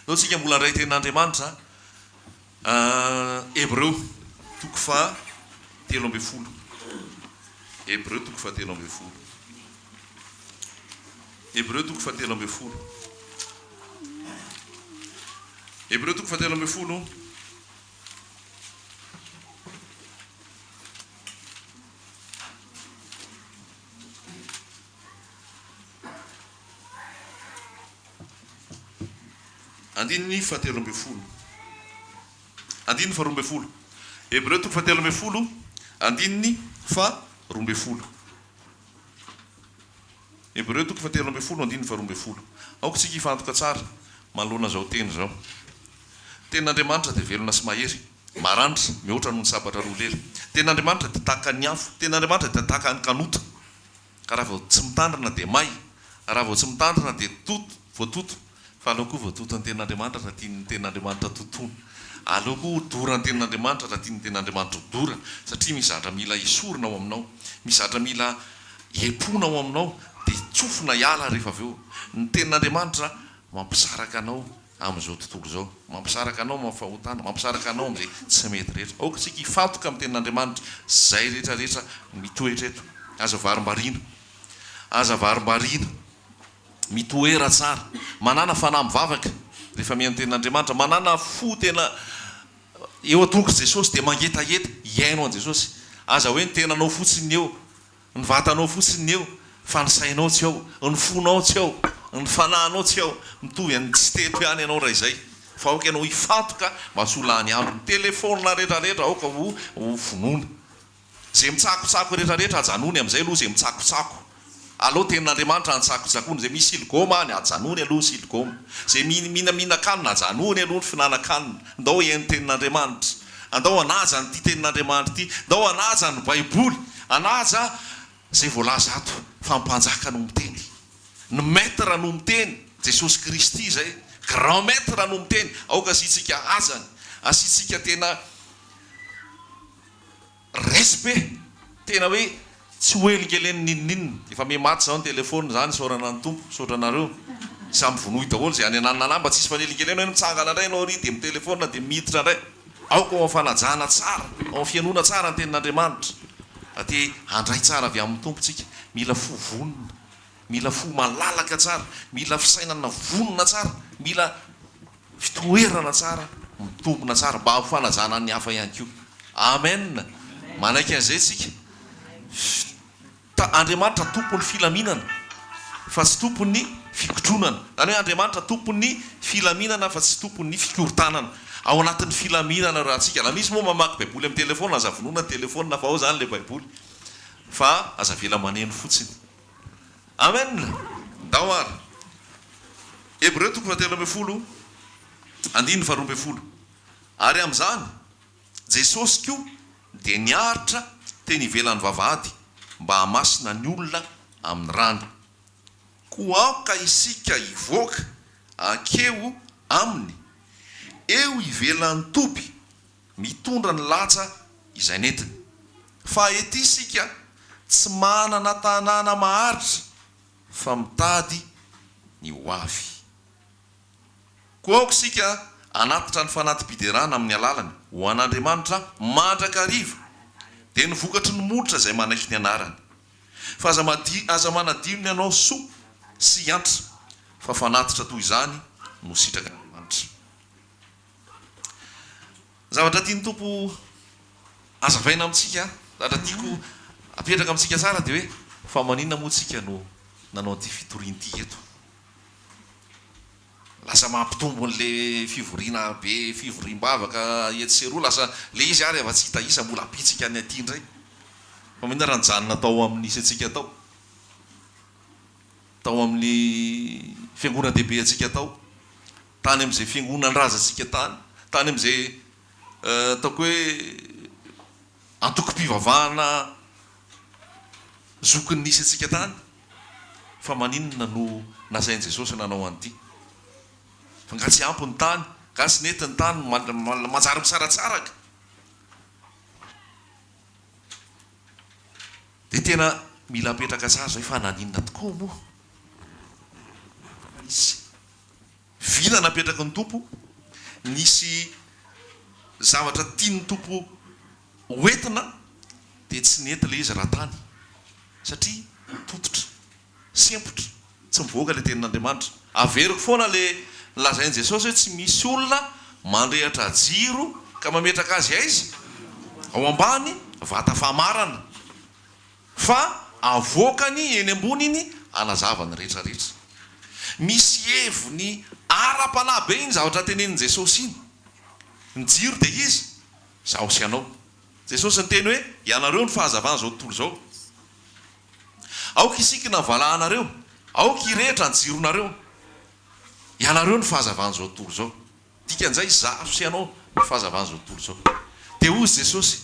zao tsika mbola ndray ten'andriamanitra Hébreu toko fa 13 Hébreu toko fa 13 Hébreu toko fa 13 Hébreu toko fa 13 andininy fa 13 andininy fa 12 Hébreu toko fa 13 andininy fa 12 Hébreu toko fa 13 andininy fa 12 aoko tsika ifantoka tsara manoloana zao teny zao ten'andriamanitra dia velona sy mahery maranitra mihoatra noho ny sabatra roa lera ten'andriamanitra dia tahaka ny afo ten'andriamanitra dia tahaka ny kanota ka raha vao tsy mitandrina dia may raha vao tsy mitandrina dia voatoto fa aleo koa voatoto ny ten'andriamanitra raha tiany ten'andriamanitra totoana aleo koa dora ny ten'andriamanitra raha tiany ten'andriamanitra dora satria misy zatra mila isorona ao aminao misy zatra mila epona ao aminao dia tsofina hiala rehefa avy eo ny ten'andriamanitra mampisaraka anao amin'izao tontolo zao mampisaraka anao mampifahotana mampisaraka anao amin'izay tsy mety rehetra aoka tsika hifantoka amin'ny ten'andriamanitra zay rehetrarehetra mitoetra eto aza varimbarina mitoera tsara manana fanahy mivavaka rehefa mihaino ten'andriamanitra manana fo tena eo a-tongotra Jesosy dia mangetaheta hiaino an' Jesosy aza hoe ny tenanao fotsiny eo ny vatanao fotsiny eo fa ny sainao tsy ao ny fonao tsy ao ny fanahinao tsy ao mitovy any tsy teto ihany ianao raha izay fa aoka ianao hifantoka mba sy olany andro ny telefônina rehetrarehetra aoka ho vonoina zay mitsakotsako rehetrarehetra ajanony amin'izay aloha zay mitsakotsako aloha ten'andriamanitra antsakotsakoany zay misy siligoma any ajanony aloha siligoma zay minaminan-kanina ajanony aloha ny finanan-kanina ndao hiaino ten'andriamanitra andao anaja nyty ten'andriamanitra ity ndao anaja ny baiboly anaja zay voalaza ato fa mpanjaka no miteny ny maître no miteny Jesosy Kristy zay grand maître no miteny aoka asitsika azany asitsika tena respect tena hoe tsy hoelingeleny ninninina efa mematy zao ny telefôny zany saorana ny tompo saotranareo samy vonohy daholo zay any ananina namba tsisy fanelingeleny hoe mitsangana indray anao ry dia mitelefôna dia miditra indray aoka ao fanajana tsara ao fianona tsara ny tenin'andriamanitra aty handray tsara avy amin'ny tompotsika mila fo vonona mila fo malalaka tsara mila fisainana vonona tsara mila fitoerana tsara mitombona tsara mba hafanajana ny hafa ihany koa amen manaiky an'izay tsika Andriamanitra tompony filaminana fa tsy tompony fikotronana zany hoe Andriamanitra tompony filaminana fa tsy tompony fikortanana ao anatin'ny filaminana raha tsika la misy moa mamaky baiboly amin'ny telefôna aza vonona telefôna fa ao zany le baiboly fa aza vela maneno fotsiny amen dao ary Hébreu toko fa 13 andininy fa 12 ary amin'izany Jesosy koa dia niaritra teny ivelan'ny vavahady mba hamasina ny olona amin'ny rano koa aoka isika hivoaka ankeo aminy eo ivelan'ny toby mitondra ny latsa izay netiny fa ety isika tsy manana tanàna maharitra fa mitady ny hoavy koa aoka isika anatitra ny fanatim-piderana amin'ny alalany ho an'Andriamanitra mandrakariva dia ny vokatry ny molotra izay manaiky ny anarany fa aza manadinony ianao soa sy antra fa fanatitra toy izany no sitraka Andriamanitra zavatra tiany tompo azavaina amintsika zavatra tiako apetraka amintsika tsara dia hoe fa maninona moa tsika no nanao ty fitorian'ity eto lasa mampitombo n'le fivoriana be fivoriam-bavaka etseroa lasa le izy ary afa tsy hita isa mbola apitsika ny aty indray fa mihina raha nijanona tao amin'ny isantsika tao amin'ny fiangonana dehibe antsika tao tany amin'izay fiangonana nrazantsika tany amin'izay ataoko hoe antoko-pivavahana zokin'ny nisy antsika tany fa maninona no nasain'i Jesosy nanao an'ity fa nga tsy ampy ny tany nga tsy nety ny tany manjary misaratsaraka dia tena mila apetraka tsara zay fa naninona tokoa moa vina napetraka ny tompo nisy zavatra tiany tompo hoentina dia tsy nety le izy raha tany satria tototra sempotra tsy mivoaka le tenin'Andriamanitra. Averiko foana le lazain' Jesosy hoe tsy misy olona mandrehatra jiro ka mametraka azy aiza ao ambany vata famarana fa avoakany eny ambony iny anazavany rehetrarehetra. Misy heviny ara-panahy be iny zavatra tenenin' Jesosy iny. Ny jiro dia izy zaho sy anao. Jesosy ny teny hoe ianareo ny fahazavana zao tontolo zao. Aoka isikina valahanareo, aoka irehetra ny jironareo. Ianareo ny fahazavana zao tontolo zao. Dikan'izay zaho sy anao ny fahazavana zao tontolo zao. Dia hozy Jesosy,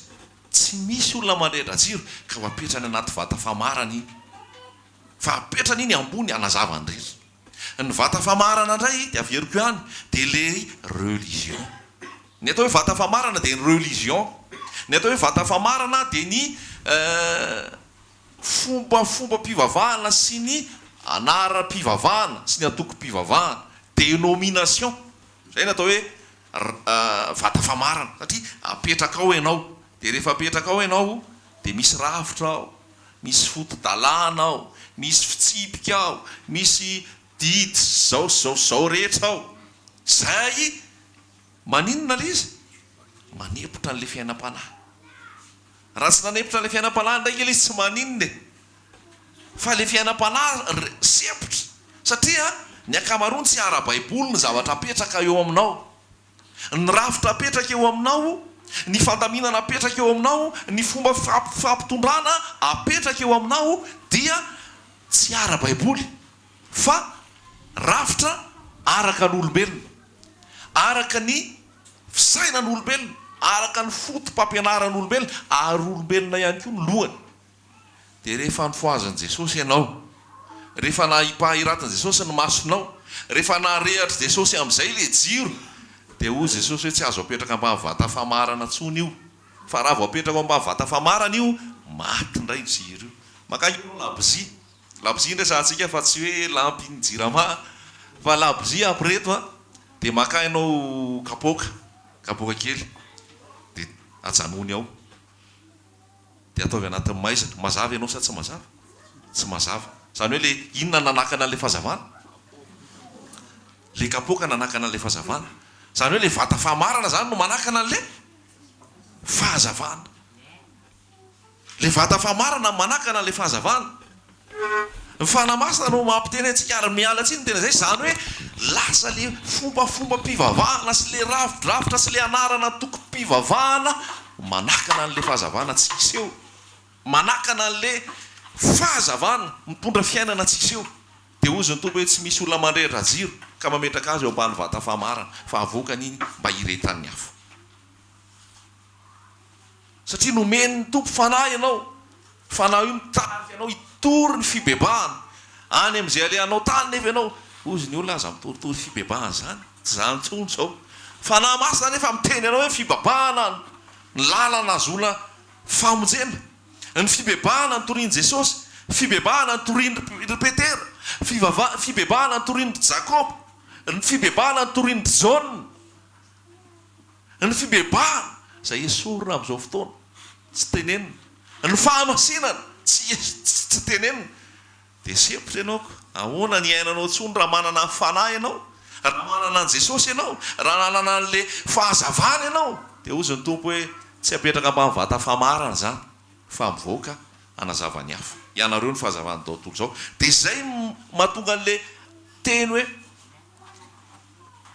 tsy misy olona mandrehitra jiro ka mapetrany anaty vata famarana iny. Fa apetrany iny ambony anazavany rehetra. Ny vata famarana indray dia averiko ihany dia le religion. Ny atao hoe vata famarana dia ny religion. Ny atao hoe vata famarana dia ny fomba-pivavahana sy ny anara-pivavahana sy ny atoko-pivavahana, dénomination. Zay ny atao hoe vata famarana satria apetraka ao ianao. Dia rehefa apetraka ao ianao dia misy rafitra ao, misy fotodalana ao, misy fitsipika ao, misy didy zao rehetra ao. Zay maninona le izy? Manepotra n'le fiainam-panahy. Raha tsy nanepotra n'le fiainam-panahy ndraiky izy tsy maninona fa le fiainam-panahy sepotra satria ny akamaroany tsy ara-baiboly ny zavatra apetraka eo aminao. Ny rafitra apetraka eo aminao, ny fandaminana apetraka eo aminao, ny fomba fampitondrana apetraka eo aminao dia tsy ara-baiboly fa rafitra araka n'olombelona, araka ny fisainan'olombelona, araka ny fotom-pampianaran'olombelona, ary olombelona ihany koa ny lohany. Dia rehefa nifoazan'i Jesosy ianao, rehefa nahipahiratiny Jesosy ny masonao, rehefa narehatra Jesosy amin'izay le jiro, dia hoy Jesosy hoe tsy azo apetraka ambany vata famarana intsony io, fa raha vao apetraka ambany vata famarana io maty indray jiro io. Makany labozia, labozia indray sahantsika fa tsy hoe lampy jirama fa labozia ampireto dia maka ianao kapoka kely dia ajanony ao dia ataovy anatin'ny maizana. Mazava ianao sa tsy mazava? Tsy mazava. Zany hoe le inona nanakana le fahazavana? Le kapoka nanakana le fahazavana. Zany hoe le vata famarana zany no manakana le fahazavana. Le vata famarana manakana le fahazavana. Ny fanamasina no mampiteny antsika ary mialatsy ny tena zay. Zany hoe lasa le fomba-pivavahana sy le ravidrafitra sy le anarana toko-pivavahana manakana n'le fahazavana tsy hisy eo, manakana n'le fahazavana mitondra fiainana tsy hisy eo. Dia ozy ny tompo hoe tsy misy olona mandrehitra jiro ka mametraka azy eo ambany vata famarana fa avoakany iny mba hiretan'ny hafa. Satria nomeny ny tompo fanahy ianao, fanahy io mitafy ianao hitory ny fibebahana any amin'izay alehanao tany. Nefa ianao ozy ny olona aza mitoritory fibebahana zany, tsy zany intsony zao. Fanahy masina nefa miteny ianao hoe fibebahana ny lalana azona famonjena, ny fibebahana ny torian'i Jesosy, fibebahana ny torian'i Petera, fibebahana ny torian'i Jakob, ny fibebahana ny torian'i Jaune, ny fibebahana izay esorina amin'izao fotoana tsy tenenina, ny fahamasinana tsy tenenina. Dia sepotra ianaoko, ahoana ny ainanao intsony raha manana fanahy ianao, raha manana an' Jesosy ianao, raha manana an'le fahazavana ianao. Dia ozy ny tompo hoe tsy apetraka ambany vata famarana zany fa mivoaka anazavany hafa. Ianareo ny fahazavana dao tontolo zao. Dia zay mahatonga an'le teny hoe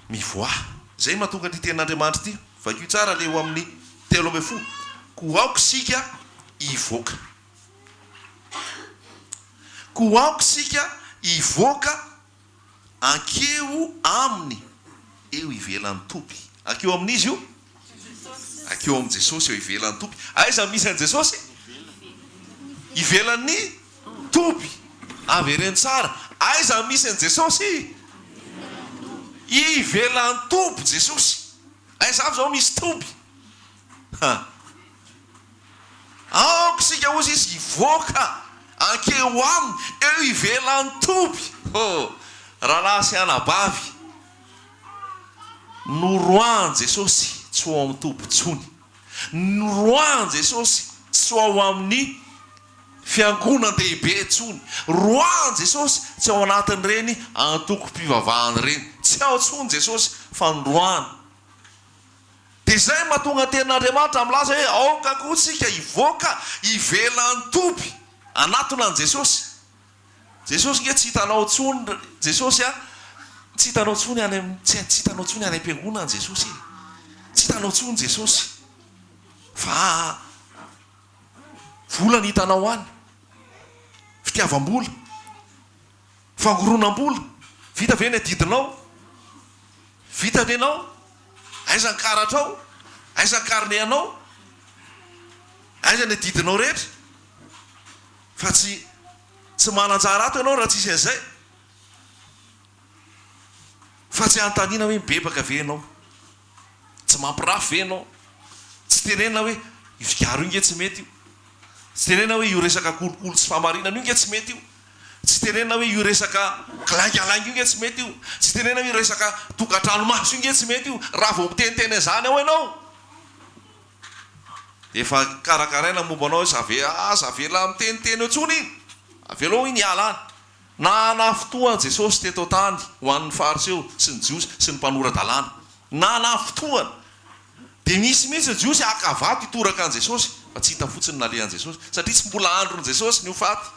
mivoaha. Zay mahatonga ny tenin'Andriamanitra ity. Vakio tsara le eo amin'ny 13 ko aoka sika ivoaka, ko aoka sika ivoaka ankeo aminy eo ivelan'ny topy. Ankeo amin'izy io, ankeo amin'i Jesosy eo ivelan'ny topy. Aiza misy an' Jesosy? Ivelan'ny topy. Avereny tsara. Aiza misy an' Jesosy? Ivelan'ny topy Jesosy. Aiza avy zao misy topy? Aoka sika ozy izy ivoaka ankeo aminy eo ivelan'ny topy. Raha sy anabavy noroan jesosy tsy ho amin'ny tompontsony, noroan jesosy tsy ho ao amin'ny fiangonan-dehibe tsony, roan jesosy tsy ao anatin'ireny antoko-mpivavahana reny, tsy ao tsony jesosy fa noroana. Dia izay mahatonga tenin'Andriamanitra milaza hoe aoka koa tsika hivoaka ivelan'ny tompy anatona an' Jesosy. Jesosy nge tsy hitanao tsony Jesosy tsy hitanao tsony tsy hitanao tsony any am-piangonana Jesosy, tsy hitanao tsony Jesosy fa vola ny hitanao any, fitiavam-bola, fangoronam-bola, vita ve ny adidinao, vita ve anao, aiza ny karatrao, aiza ny karneanao, aiza ny adidinao rehetra, fa tsy manan-tsara ato ianao raha tsisy an'izay, fa tsy anontaniana hoe mibebaka ve ianao, tsy mampirafy ve ianao, tsy tenena hoe io figaro io nge tsy mety io, tsy tenena hoe io resaka kolokolo tsy fahamarinana io nge tsy mety io, tsy tenena hoe io resaka kilangalangy io nge tsy mety io, tsy tenena hoe resaka tokantrano maso io nge tsy mety io, raha vao miteniteny izany ao ianao dia efa karakaraina momba anao hoe zavela miteniteny eo tsony iny, avelao iny hiala any. Nana fotoa Jesosy teto tany ho an'ny faritra eo sy ny jiosy sy ny mpanoran-dalàna, nana fotoany dia misy mihitsy ny jiosy akavato hitoraka an' Jesosy fa tsy hita fotsiny nalehan' Jesosy satria tsy mbola andron' Jesosy ny ho faty,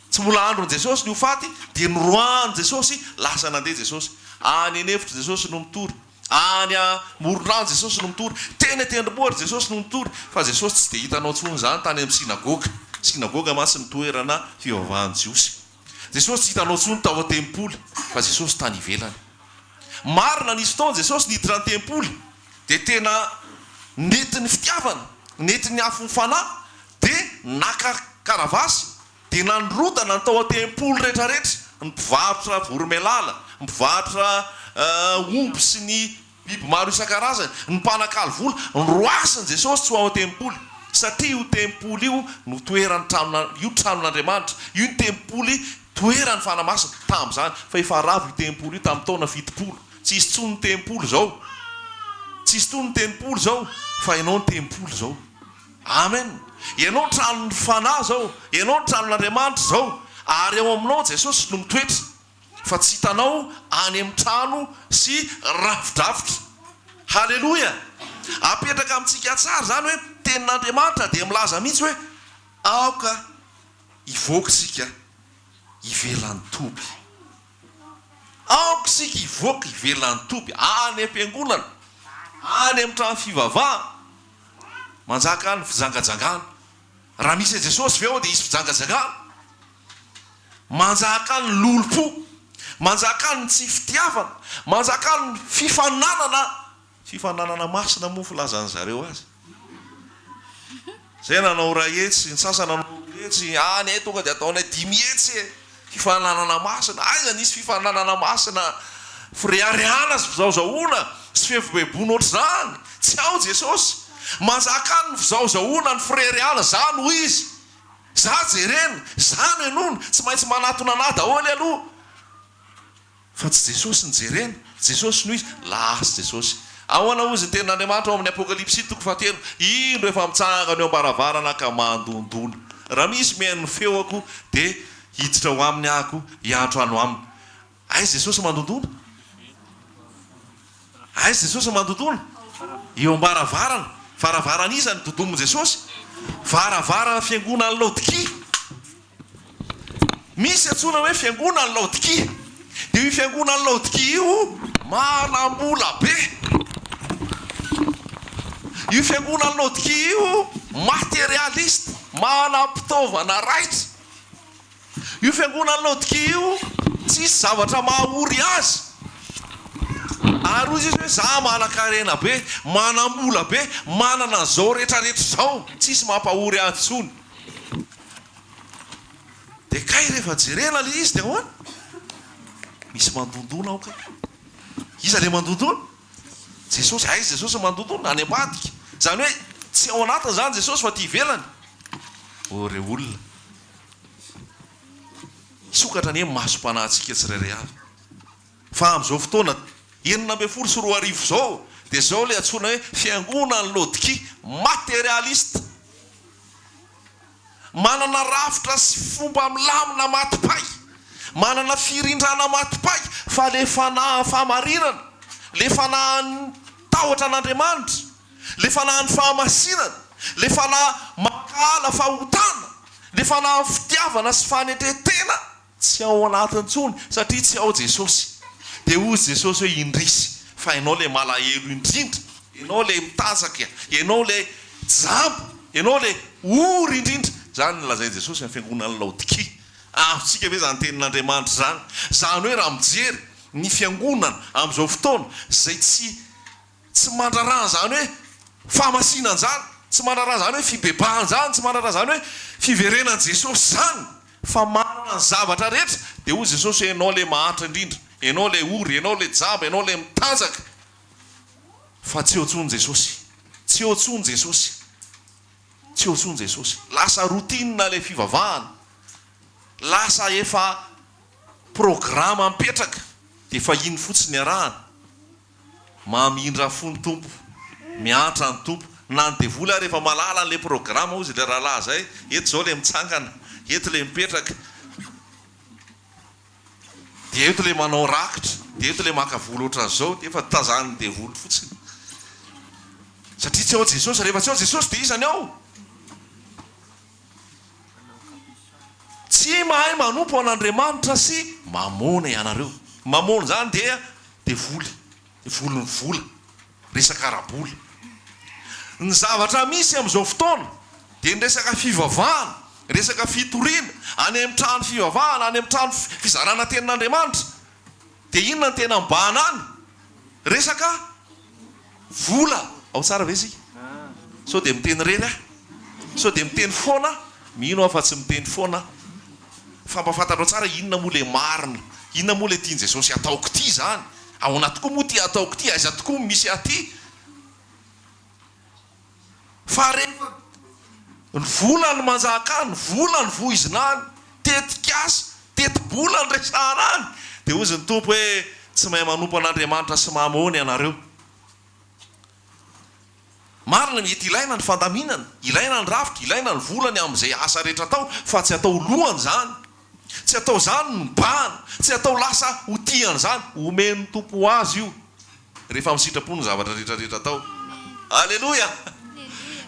tsy mbola andron' Jesosy ny ho faty. Dia noroan' Jesosy lasa nandeha Jesosy any anefitra Jesosy no mitory, any moron-drano Jesosy no mitory, teny atendrombohitra Jesosy no mitory, fa Jesosy tsy dia hitanao tsony zany tany amin'ny sinagoga masy ny toerana fivavahan'ny jiosy. Jesosy tsy hitanao tsony tao an-tempoly fa Jesosy tany ivelany. Marina nisy fotoana Jesosy niditra ny tempoly dia tena nety ny fitiavana, nety ny afo ny fanahy, dia naka karavasy dia nandrodana ny tao an-tempoly rehetrarehetra, ny mpivarotra voromailala, ny mpivarotra omby sy ny biby maro isan-karazany, ny mpanakalo vola, nyroasiny Jesosy tsy ho ao an-tempoly satria io tempoly io no toeran'ny tranon'Andriamanitra, io ny tempoly toeran'ny fanamasina tamin'izany, fa efa ravo io tempoly io tamin'ny taona 70. Tsy isy tsony ny tempoly zao, tsy isy tsony ny tempoly zao, fa ianao ny tempoly zao. Amen. Ianao ny tranon'ny fanahy zao, ianao ny tranon'Andriamanitra zao, ary ao aminao Jesosy no mitoetra, fa tsy hitanao any amin'ny trano sy ravidrafitra. Halleloja. Apetraka amintsika tsara zany hoe tenin'Andriamanitra dia milaza mihitsy hoe aoka hivoaka isika ivelan'ny tompy, aoka isika hivoaka ivelan'ny tompy, any am-piangonana, any amin'ny trano fivavahana, manjaka any fijangajangana. Raha misy Jesosy ve ao dia isy fijangajangana, manjaka any lolo-po, manjaka any tsy fitiavana, manjaka any fifananana masina moa filazany zareo azy. Zay nanao ray hetsy, ny sasana nanao hetsy, any tonga dia ataonay 5 hetsy fifananana masina. Aiza nisy fifananana masina fireharehana sy fizaozahoana sy fihevim-baiboana ohatr'izany, tsy ao Jesosy. Manjaka any ny fizaozahoana, ny fireharehana, zany ho izy, za jerena, za no enona, tsy maintsy manatona anahy daholo aloha, fa tsy Jesosy ny jerena, Jesosy no izy. Lasa Jesosy ahoana ozy ny tenin'Andriamanitra ao amin'ny Apokalipsy 3:7, indro efa mitsangana eo ambaravarana ka mandondona, raha misy mihaino feoko dia hiditra ho aminy ahako hiantro ano aminy. Aiza Jesosy mandondona? Aiza Jesosy mandondona? Eo ambaravarana, varavarana iza ny dondomon'i Jesosy? Varavarana fiangonan'ny Laodikia. Misy antsona hoe fiangonan'ny Laodikia, dia io fiangonan'ny Laodikia io manam-bola be, io fiangonan'ny Laodikia io materialiste, manam-pitaovana raitra, io fiangonan'ny Laodikia io tsisy zavatra mahaory azy, ary izy hoe za manan-karena be, manam-bola be, manana zao rehetrarehetra zao, tsisy mampahory azy tsony. Dia kay rehefa jerena le izy dia ahoana? Misy mandondona ao ka. Iza le mandondona? Jesosy. Aiza Jesosy mandondona? Any ambadika. Zany hoe tsy ao anatiny zany Jesosy fa ty ivelany. Ore olona sokatra anie masom-panahintsika tsirairay avy. Fa amin'izao fotoana 4 sy 4 arivo zao dia zao le antsoina hoe fiangonany lodikia materialiste, manana rafitra sy fomba milamina matipay, manana firindrana matipay, fa le fanahy fahamarinana, le fanahy tahotra an'Andriamanitra, le fanahy fahamasinana, le fanahy makala fahotana, le fanahy fitiavana sy fanetretena tsy ao anatiny tsony satria tsy ao Jesosy. Dia ozy Jesosy hoe indrisy, fa ianao le malahelo indrindra, ianao le mitazaka, ianao le jabo, ianao le ory indrindra. Zany nylazay Jesosy amin'ny fiangonana Laodikia. Tsika ve zany tenin'Andriamanitra zany? Zany hoe raha mijery ny fiangonana amin'izao fotoana zay tsy mandrarana zany hoe fahamasinana zany, tsy mandrarana zany hoe fibebahana zany, tsy mandrarana zany hoe fiverenana Jesosy zany, fa manana ny zavatra rehetra. Dia hoy Jesosy hoe ianao le mahatra indrindra, ianao le ory, ianao le jaba, ianao le mitanjaka, fa tsy eo intsony Jesosy, tsy eo intsony Jesosy, tsy eo intsony Jesosy. Lasa routine le fivavahana, lasa efa programa mipetraka, dia efa iny fotsiny arahana, mamindra fony tompo, miantra ny tompo, na ny devoly rehefa malala le programa ozy le rahalahy zay, eto zao le mitsangana, eto le mipetraka, dia eto le manao rakitra, dia eto le maka voly ohatran'izao, dia efa tazany devoly fotsiny, satria tsy ao Jesosy. Rehefa tsy ao Jesosy dia izany ao tsy mahay manompo an'Andriamanitra sy mamona ianareo. Mamona zany dia devoly, devoly ny vola, resaka arabola. Ny zavatra misy amin'izao fotoana dia ny resaka fivavahana, resaka fitoriana any amin'ny trano fivavahana, any amin'ny trano fizarana tenin'Andriamanitra. Dia inona ny tena mibahana any? Resaka vola. Ao tsara ve sika? Sao dia miteny rery ah? Sao dia miteny foana? Mino aho fa tsy miteny foana. Fa mpafantarao tsara inona moa le marina, inona moa le tiany Jesosy ataoko ity zany. Ahoana tokoa moa ty ataoko ity, aiza tokoa misy aty. Fa rehefa ny vola ny manjaka, ny vola ny voizinany, tetikasa, tetibola ny resahana any. Dia ozy ny tompo hoe tsy mahay manompo an'Andriamanitra sy mamony ianareo. Marina mety ilaina ny fandaminana, ilaina ny rafitra, ilaina ny volany amin'izay asa rehetra atao, fa tsy atao lohany zany, tsy atao zany ny bahana, tsy atao lasa hotiany zany. Omeny tompo azy io rehefa misitrapo ny zavatra rehetrarehetra atao. Aleloia!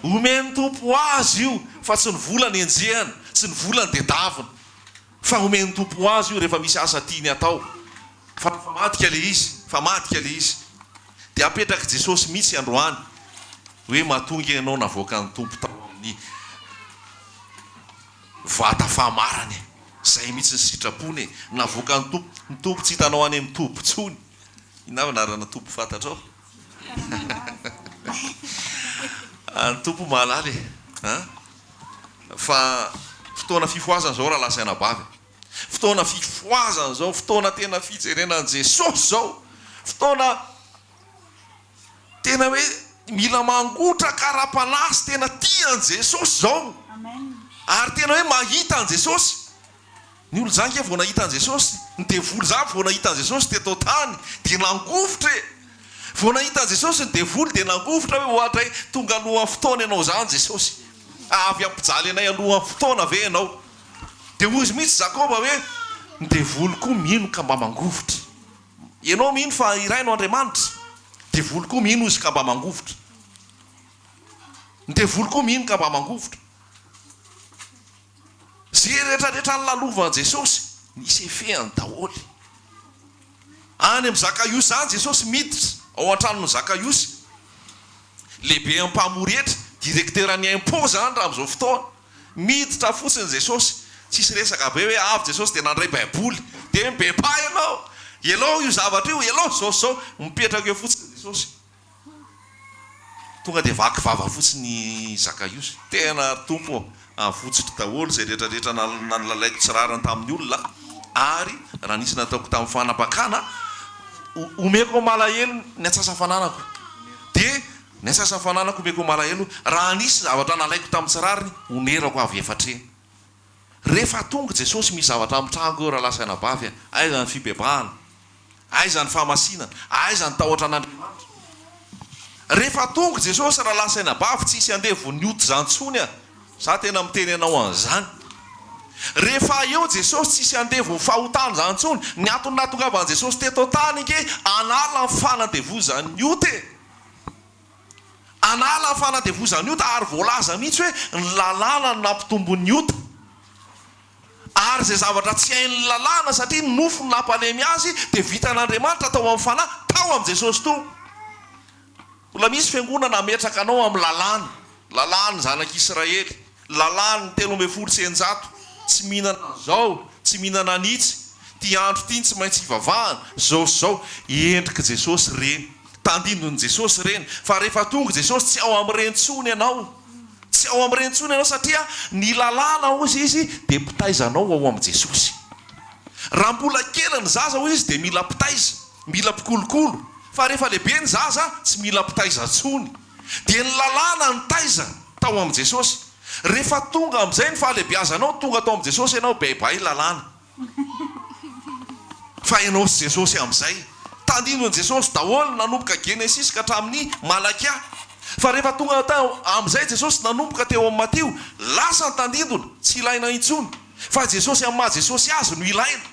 Omeny tompo azy io, fa tsy ny volany enjehana, tsy ny volany dedavina, fa omeny tompo azy io rehefa misy asa tiany atao. Fa madika le izy, fa madika le izy. Dia apetraka Jesosy mihitsy androany hoe mahatonga ianao navoaka ny tompo tao amin'ny vata fahamarany. Zay mihitsy ny sitrapony, navoaka ny tompo tsy hitanao any amin'ny tompo tsony. Inona narana tompo fantatrao? Ny tompo mahalala e. Fa fotoana fifoazana zao raha lasaina bavy, fotoana fifoazana zao, fotoana tena fijerenan'i Jesosy zao, fotoana tena hoe mila mangotra karapanasy tena tian'i Jesosy zao. Ary tena hoe mahita an' Jesosy. Ny olo zany ke vao nahita an' Jesosy, ny devoly zany vao nahita an' Jesosy dia tao tany, dia nangofotra e. Vao nahita an' Jesosy ny devoly dia nangofotra hoe ohatra hoe tonga alohan'ny fotoana ianao zany Jesosy. Avy ampijaly anay alohan'ny fotoana ve ianao? Dia hoy izy mihitsy Jakoba hoe ny devoly koa mino ka mba mangofotra. Ianao mino fa irainao Andriamanitra, devoly koa mino izy ka mba mangofotra. Ny devoly koa mino ka mba mangofotra. Zay rehetrarehetra ny lalovan'i Jesosy nisy efehany daholy. Any amin'ny Zakaiosy zany Jesosy miditra ao an-tranon'ny Zakaiosy. Lehibe amin'ny mpamory hetra, direkteran'ny impôt zany raha amin'izao fotoana. Miditra fotsiny Jesosy, tsisy resaka be hoe avy Jesosy dia nandray baiboly, dia mibeba ianao, elao io zavatra io, elao zao mipetraka eo fotsiny Jesosy. Tonga dia vaky vava fotsiny Zakaiosy. Tena tompo avotsitra daholo zay rehetrarehetra nalalaiko tsirarany tamin'ny olona. Ary raha nisy nataoko tamin'ny fanapakana, omeko malahelo ny atsasafananako. Dia ny atsasafananako omeko malahelo, raha nisy zavatra nalaiko tamin'ny tsirariny, onerako avy efatreny. Rehefa tonga Jesosy misy zavatra amin'ny trango eo raha lasaina bavy, aiza ny fibebahana, aiza ny fahamasinana, aiza ny tahotra an'Andriamanitra. Rehefa tonga Jesosy raha lasaina bavy tsisy andevony ota zantsony a, za tena miteny anao an'izany. Rehefa eo Jesosy tsisy andevony fahotany zantsony, ny antony nahatongavan'i Jesosy teto tany ike anala ny fanadevozan'ny ota e. Anala ny fanadevozan'ny ota ary voalaza mihitsy hoe ny lalàna no nampitombon'ny ota. Ary izay zavatra tsy hain'ny lalàna satria ny nofo no nampalemy azy dia vitan'Andriamanitra tao amin'ny fanahy tao amin'i Jesosy to. Mbola misy fiangonana ametraka anao amin'ny lalàna, lalàny zanak'Israely, lalàny 1300 tsy mihinana zao, tsy mihinana anitsy, ty andro ty tsy maintsy ivavahana, zao zao endrika Jesosy reny, tandindon'i Jesosy reny. Fa rehefa tonga Jesosy tsy ao amin'ireny tsony ianao, tsy ao amin'ireny tsony ianao satria ny lalàna ozy izy dia pitaizanao ao amin'i Jesosy. Raha mbola kely ny zaza hoy izy dia mila pitaiza, mila pikolokolo. Fa rehefa lehibe ny zaza tsy mila pitaiza tsony, dia ny lalàna ny taiza tao amin'i Jesosy. Rehefa tonga amin'izay ny fahalebiazanao, tonga tao amin'i Jesosy ianao, baibay lalàna. Fa ianao sy Jesosy amin'izay, tandindon'i Jesosy daholo nanomboka Genesis ka hatramin'ny Malakia. Fa rehefa tonga tao amin'izay Jesosy nanomboka teo amin'ny Matio, lasa ny tandindona, tsy ilaina intsony. Fa Jesosy amin'ny maha Jesosy azy no ilaina.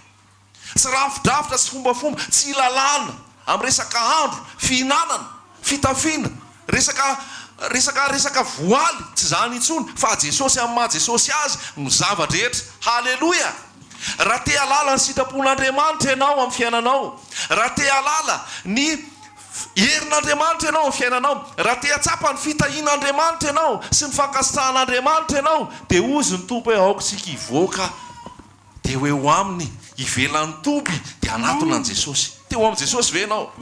Tsy rafidrafitra, tsy fombafomba, tsy lalàna amin'ny resaka andro, fihinanana, fitafiana, resaka voaly, tsy zany intsony. Fa Jesosy amin'ny maha Jesosy azy no zavadrehetra. Haleloia! Raha te halala ny sitrapon'Andriamanitra ianao amin'ny fiainanao, raha te halala ny herin'Andriamanitra ianao amin'ny fiainanao, raha te hatsapa ny fitahian'Andriamanitra ianao sy ny fankasitrahan'Andriamanitra ianao, dia ozy ny tompo hoe aokotsika hivoaka dia eo aminy ivelan'ny toby dia anatona an' Jesosy. Teo amin'i Jesosy ve ianao?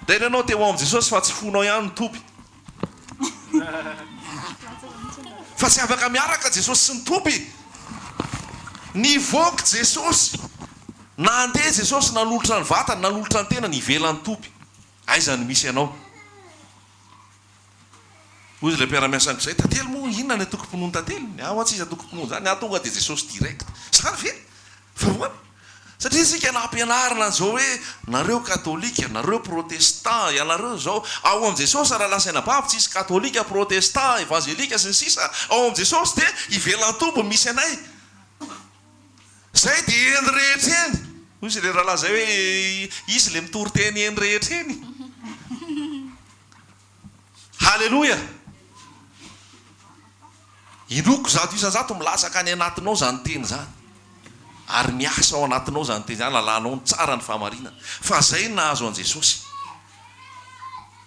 Ndray ianao teo amin'i Jesosy fa tsy fonao ihany ny toby, fa tsy afaka miaraka Jesosy sy ny toby. Nivoaka Jesosy, nandeha Jesosy nanolotra ny vatany, nanolotra ny tena, nivelan'ny toby. Aiza ny misy ianao? Ozy ilay mpiara-miasako izay, tantely moa inona ny atokom-pinoany tantely? Ao atsy izy atokom-pinoany zany, atonga dia Jesosy direct. Zany ve? Fa voana. Satria isika nampianarina an'izao hoe nareo katolika, nareo protestant, ianareo zao ao amin'i Jesosy raha lasaina bavy tsisy katolika, protestant, evangelika sy ny sisa, ao amin'i Jesosy dia ivelan'ny toby misy anay. Zay dia eny rehetra eny. Ozy ilay rahalahy zay hoe izy ilay mitory teny eny rehetra eny. Haleloia! Inoko zato isan-jato milasaka any anatinao zany teny zany, ary miasa ao anatinao zany teny zany, lalanao ny tsara ny fahamarinana. Fa zay nahazo an' Jesosy,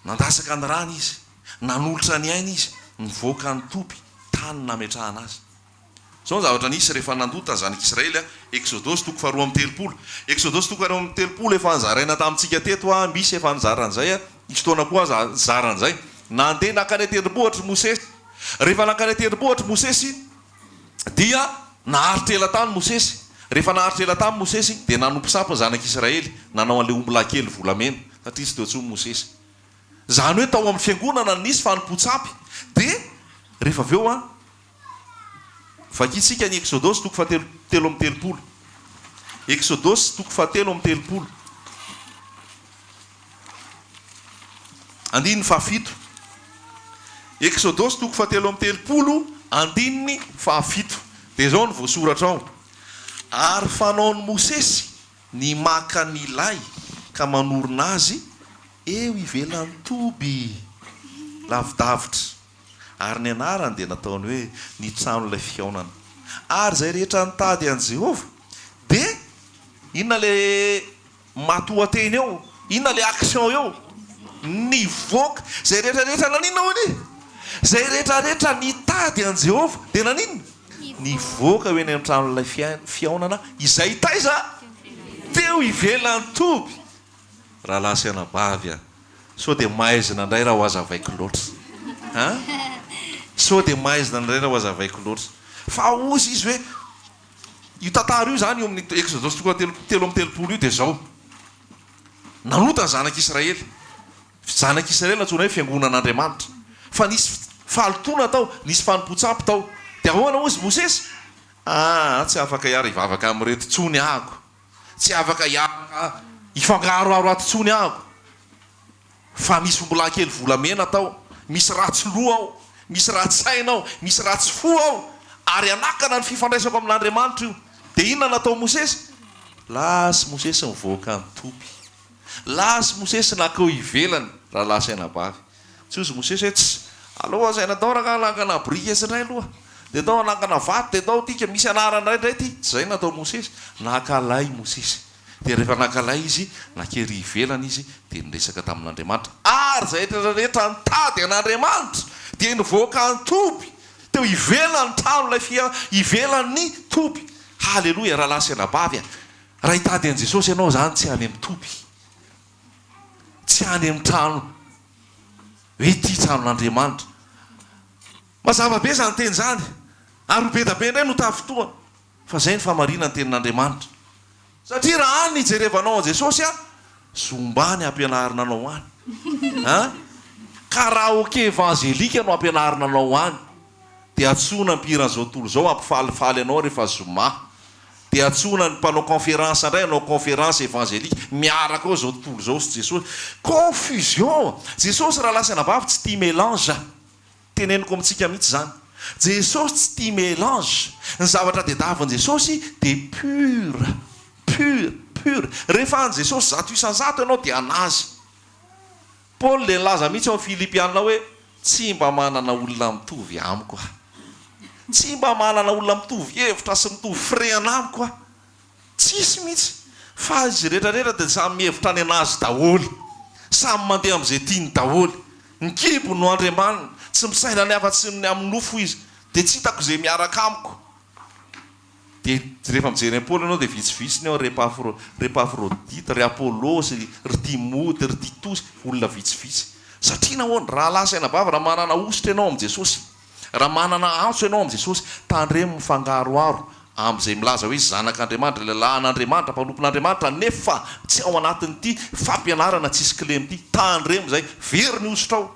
nandasaka ny rany izy, nanolotra ny aina izy, nivoaka ny toby, tany nametrahana azy. Zao ny zavatra nisy rehefa nandota zanak'Israely, Exodosy 2:13. Exodosy 2:13 efa nizaraina tamintsika teto a, misy efa nizaran'izay, misy fotoana koa zaran'izay. Nandeha nakany tendrombohitra Mosesy. Rehefa nakany tendrombohitra Mosesy dia naharitra elatany Mosesy. Rehefa naharitra elatany Mosesy dia nanompo sapo ny zanak'Israely, nanao an'ilay omby lahy kely volamena, satria tsy teo intsony Mosesy. Zany hoe tao amin'ny fiangonana nisy fanompo-tsapy. Dia rehefa avy eo a, vakitsika ny Exodosy 2:13. Exodosy 2:13. Andininy fahafito. Exodosy 2:13, andininy fahafito. Dia zao ny voasoratra ao. Ary fanaon'i Mosesy ny maka ny lay ka manorina azy eo ivelan'ny toby lavidavitra. Ary ny anarany dia nataony hoe ny tranon'ilay fihaonana. Ary zay rehetra nitady an' Jehovah dia inona le matoateny eo, inona le action eo, nivoaka. Zay rehetrarehetra naninona hoy? Zay rehetrarehetra nitady an' Jehovah dia naninona? Nivoaka hoe ny amin'ny tranon'ilay fihaonana izay taiza teo ivelan'ny toby. Raha lasa anabavy a, so dia maizina indray raha ho azavaiko loatra. So dia maizina indray raha ho azavaiko loatra. Fa ozy izy hoe io tantara io zany eo amin'ny Exodosy 2:13 io dia zao. Nanota ny zanak'Israely. Zanak'Israely antsoina hoe fiangonan'Andriamanitra. Fa nisy fahalotoana tao, nisy fanompo-tsapo tao. Dia ahoana ozy Mosesy? Tsy afaka hiara hivavaka amin'ireto tsony ahako, tsy afaka ifangaroaro atontsony aho fa misy ombola kely volamena atao, misy ratsy loha ao, misy ratsaina ao, misy ratsy fo ao, ary anakana ny fifandraisako amin'Andriamanitra io. Dia inona natao Mosesy? Lasy Mosesy nivoaka ny topy, lasy Mosesy nakao ivelany raha lasaina bavy. Tsy ozy Mosesy hoe tsy aloha azaina tao raha nakana brika sindray aloha, dia tao nakana vato, dia tao tika misy anarana indray ty. Tsy zay natao Mosesy, nakalay Mosesy. Dia rehefa nakalay izy, nakery ivelany izy, dia niresaka tamin'Andriamanitra. Ary zay rehetra nitady an'Andriamanitra dia nivoaka ny topy teo ivelany trano lay ivelany ny topy. Haleloia, raha lasana bavy. Raha hitady an Jesosy ianao zany tsy any amin'ny topy, tsy any amin'ny trano hoe ty tranon'Andriamanitra. Mazava be zany teny zany, ary be da be indray no tafotoana, fa zay ny famarina ny tenin'Andriamanitra. Satria raha any nijerevanao an Jesosy zombany ampianarinanao any, karaoke evangelika no ampianarinanao any, dia atsona ampiran'izao tontolo zao ampifalifaly anao rehefa zoma, dia atsona ny mpanao conférence indray anao conférence évangélique miaraka ao zao tontolo zao sy Jesosy. Confusion. Jesosy raha lasana bavy tsy tia mélange, teneniko amintsika mihitsy zany. Jesosy tsy tia mélange. Ny zavatra tadiavan'i Jesosy dia pure. Rehefa any Jesosy 100 isan-jato ianao dia anazy. Paul le nilaza mihitsy ao amin'ny Filipianina hoe tsy mba manana olona mitovy amiko aho, tsy mba manana olona mitovy hevitra sy mitovy fre anamiko aho, tsisy mihitsy. Fa izy rehetrarehetra dia samy mihevitra any anazy daholo, samy mandeha amin'izay tiany daholo. Ny kibo no Andriamanina, tsy misaina ny afa-tsy ny amin'ny nofo izy, dia tsy hitako izay miaraka amiko. Dia rehefa mijery an'i Paul ianao dia vitsivitsy ny ao ry Epafrodita, ry Apolosy, ry Timoty, ry Titosy, olona vitsivitsy. Satria nahoana, raha lasaina bavy, raha manana ositra ianao amin'i Jesosy, raha manana antso ianao amin'i Jesosy, tandremo mifangaroaro amin'izay milaza hoe zanak'Andriamanitra, lehilahin'Andriamanitra, mpanompon'Andriamanitra, nefa tsy ao anatin'ity fampianarana tsisy kilemity. Tandremo zay, very ny ositra ao,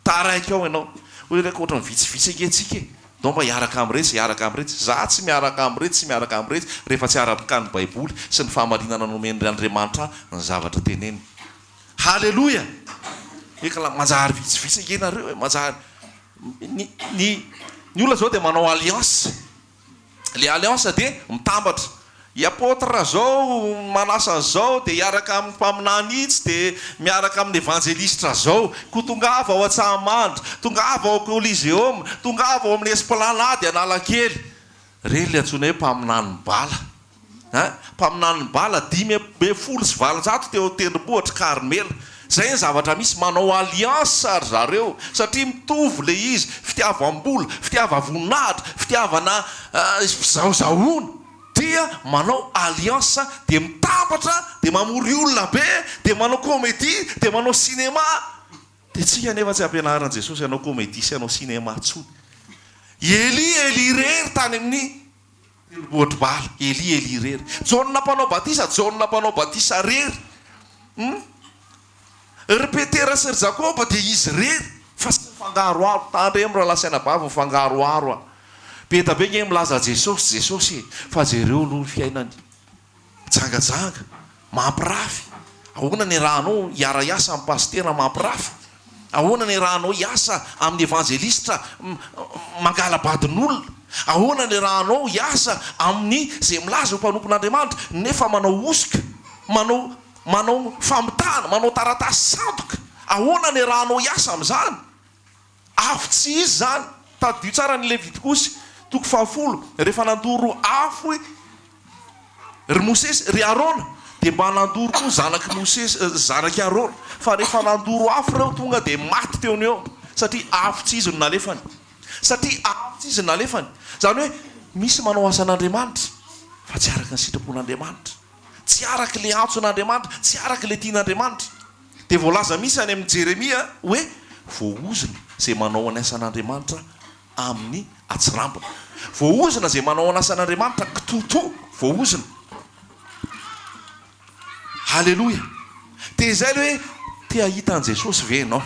taraiky ao ianao. Hoe rehefa ohatran'ny vitsivitsy ankentsika dao mba hiaraka amin'iretsy, za tsy miaraka amin'iretsy, rehefa tsy arapaka ny Baiboly sy ny fahamarinana nomen'ny Andriamanitra ny zavatra teneny. Haleloia. Eka manjary vitsivitsy ankenareo, manjary ny olona zao dia manao alliance. Le alliance dia mitambatra. I apôtre zao manasa zao dia hiaraka amin'ny mpaminany itsy, dia miaraka amin'ny évangéliste zao, ko tongava ao Antsahamandry, tongava ao Coliseum, tongava ao amin'ny Esplanade Analakely. Reny le antsoina hoe mpaminany bala. Mpaminany bala 5,700 teo tendrombohitra Karmela. Zay ny zavatra misy, manao alliance ary zareo, satria mitovy le izy, fitiavam-bola, fitiava-voninahitra, fitiavana zahozahoana, dia manao alliance, dia mitambatra, dia mamory olona be, dia manao comédie, dia manao cinéma. Dia tsika nefa tsy ampianaran'i Jesosy anao comédie sy anao cinéma tsony. Eli rery tany amin'ny tendrombohitra bala, Eli rery. Jaune mpanao batisa rery. Ry Petera sy ry Jakoba dia izy rery, fa sy mifangaroaro. Tandremo raha lasaina bavy mifangaroaro. Be da be nge milaza Jesosy, fa jereo aloha ny fiainany jangajanga, mampirafy. Ahoana ny rahanao hiara-iasa amin'ny pastera mampirafy? Ahoana ny rahanao hiasa amin'ny évangéliste mangalabadin'olona? Ahoana ny rahanao hiasa amin'ny zay milaza ho mpanompon'Andriamanitra nefa manao osika, manao famitana, manao taratasy sandoka? Ahoana ny rahanao hiasa amin'izany? Afo tsy izy zany. Tadio tsara ny Levitikosy 10, rehefa nandoro afo ry Mosesy, ry Arona, dia mba nandoro koa zanaky Mosesy, zanaky Arona. Fa rehefa nandoro afo reo tonga dia maty teo ny eo, satria afo tsy izy no nalefany. Zany hoe misy manao asan'Andriamanitra fa tsy araka ny sitrapon'Andriamanitra, tsy araka le antson'Andriamanitra, tsy araka le tian'Andriamanitra. Dia voalaza misy any amin'ny Jeremia hoe voaozina zay manao ny asan'Andriamanitra amin'ny atsirambina, voaozina zay manao ny asan'Andriamanitra kitoto, voaozina. Haleloia. Dia izay hoe te hahita an Jesosy ve ianao?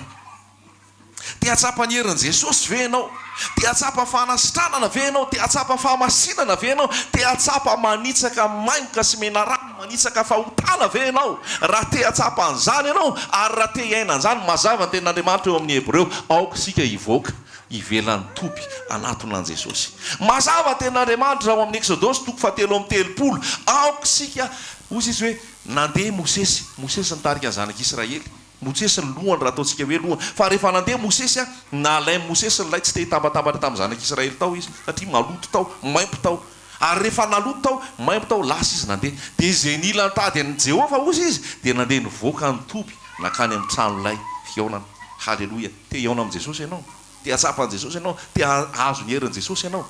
te atsapa ny herin'i Jesosy ve ianao? Te atsapa fahanasitranana ve ianao? Te atsapa fahamasinana ve ianao? Te atsapa manitsaka maimboka sy mena rano, manitsaka fahotana ve ianao? Raha te atsapa an'izany ianao ary raha te hiaina an'izany, mazava ny tenin'Andriamanitra eo amin'ny Hebreo, aoka isika hivoaka ivelan'ny toby anatonan'i Jesosy. Mazava tenin'Andriamanitra ao amin'ny Exodosy 7:30, aoka isika ozy izy hoe nandeha Mosesy nitarika ny zanak'Israely. Mosesy ny lohany raha ataontsika hoe lohany, fa rehefa nandeha Mosesy nalay Mosesy ny lay tsy te hitabatambatra tamin'ny zanak'Israely tao izy satria maloto tao, maimpo tao. Ary rehefa naloto tao, maimpo tao, lasa izy nandeha. Dia izay nila nitady an'i Jehovah ozy izy dia nandeha nivoaka ny toby nakany amin'ny tranolay fiaonana. Halleloia. Te hiaona amin'i Jesosy ianao? Te hatsapa an'i Jesosy ianao? Te hahazo ny herin'i Jesosy ianao?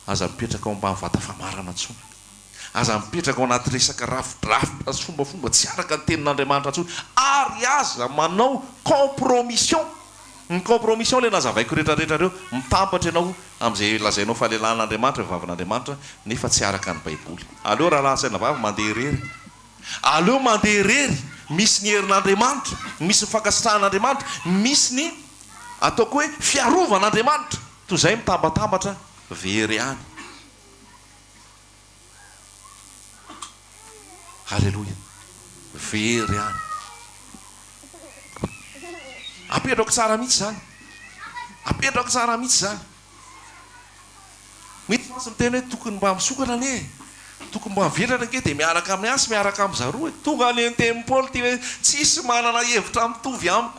Aza mipetraka ao ambany vata famarana intsony. Aza mipetraka ao anaty resaka rafidrafitra sy fombafomba tsy araka ny tenin'Andriamanitra intsony, ary aza manao compromission. Ny compromission le nazavaiko rehetrarehetra reo, mitambatra ianao amin'izay lazainao fahalelan'Andriamanitra, vavan'Andriamanitra, nefa tsy araka ny Baiboly. Aleo raha lasaina vavy mandeha irery, aleo mandeha irery, misy ny herin'Andriamanitra, misy ny fankasitrahan'Andriamanitra, misy ny ataoko hoe fiarovan'Andriamanitra, toy izay mitambatambatra very any. Halleloia. Very any. Apetrako tsara mihitsy zany. Apetrako tsara mihitsy zany. Mety masy miteny hoe tokony mba misokatra anie, tokony mba mivelatra anke dia miaraka amin'ny asy, miaraka amin'ny zaroa. Tonga any an-teny Paoly ty hoe tsisy manana hevitra mitovy amiko,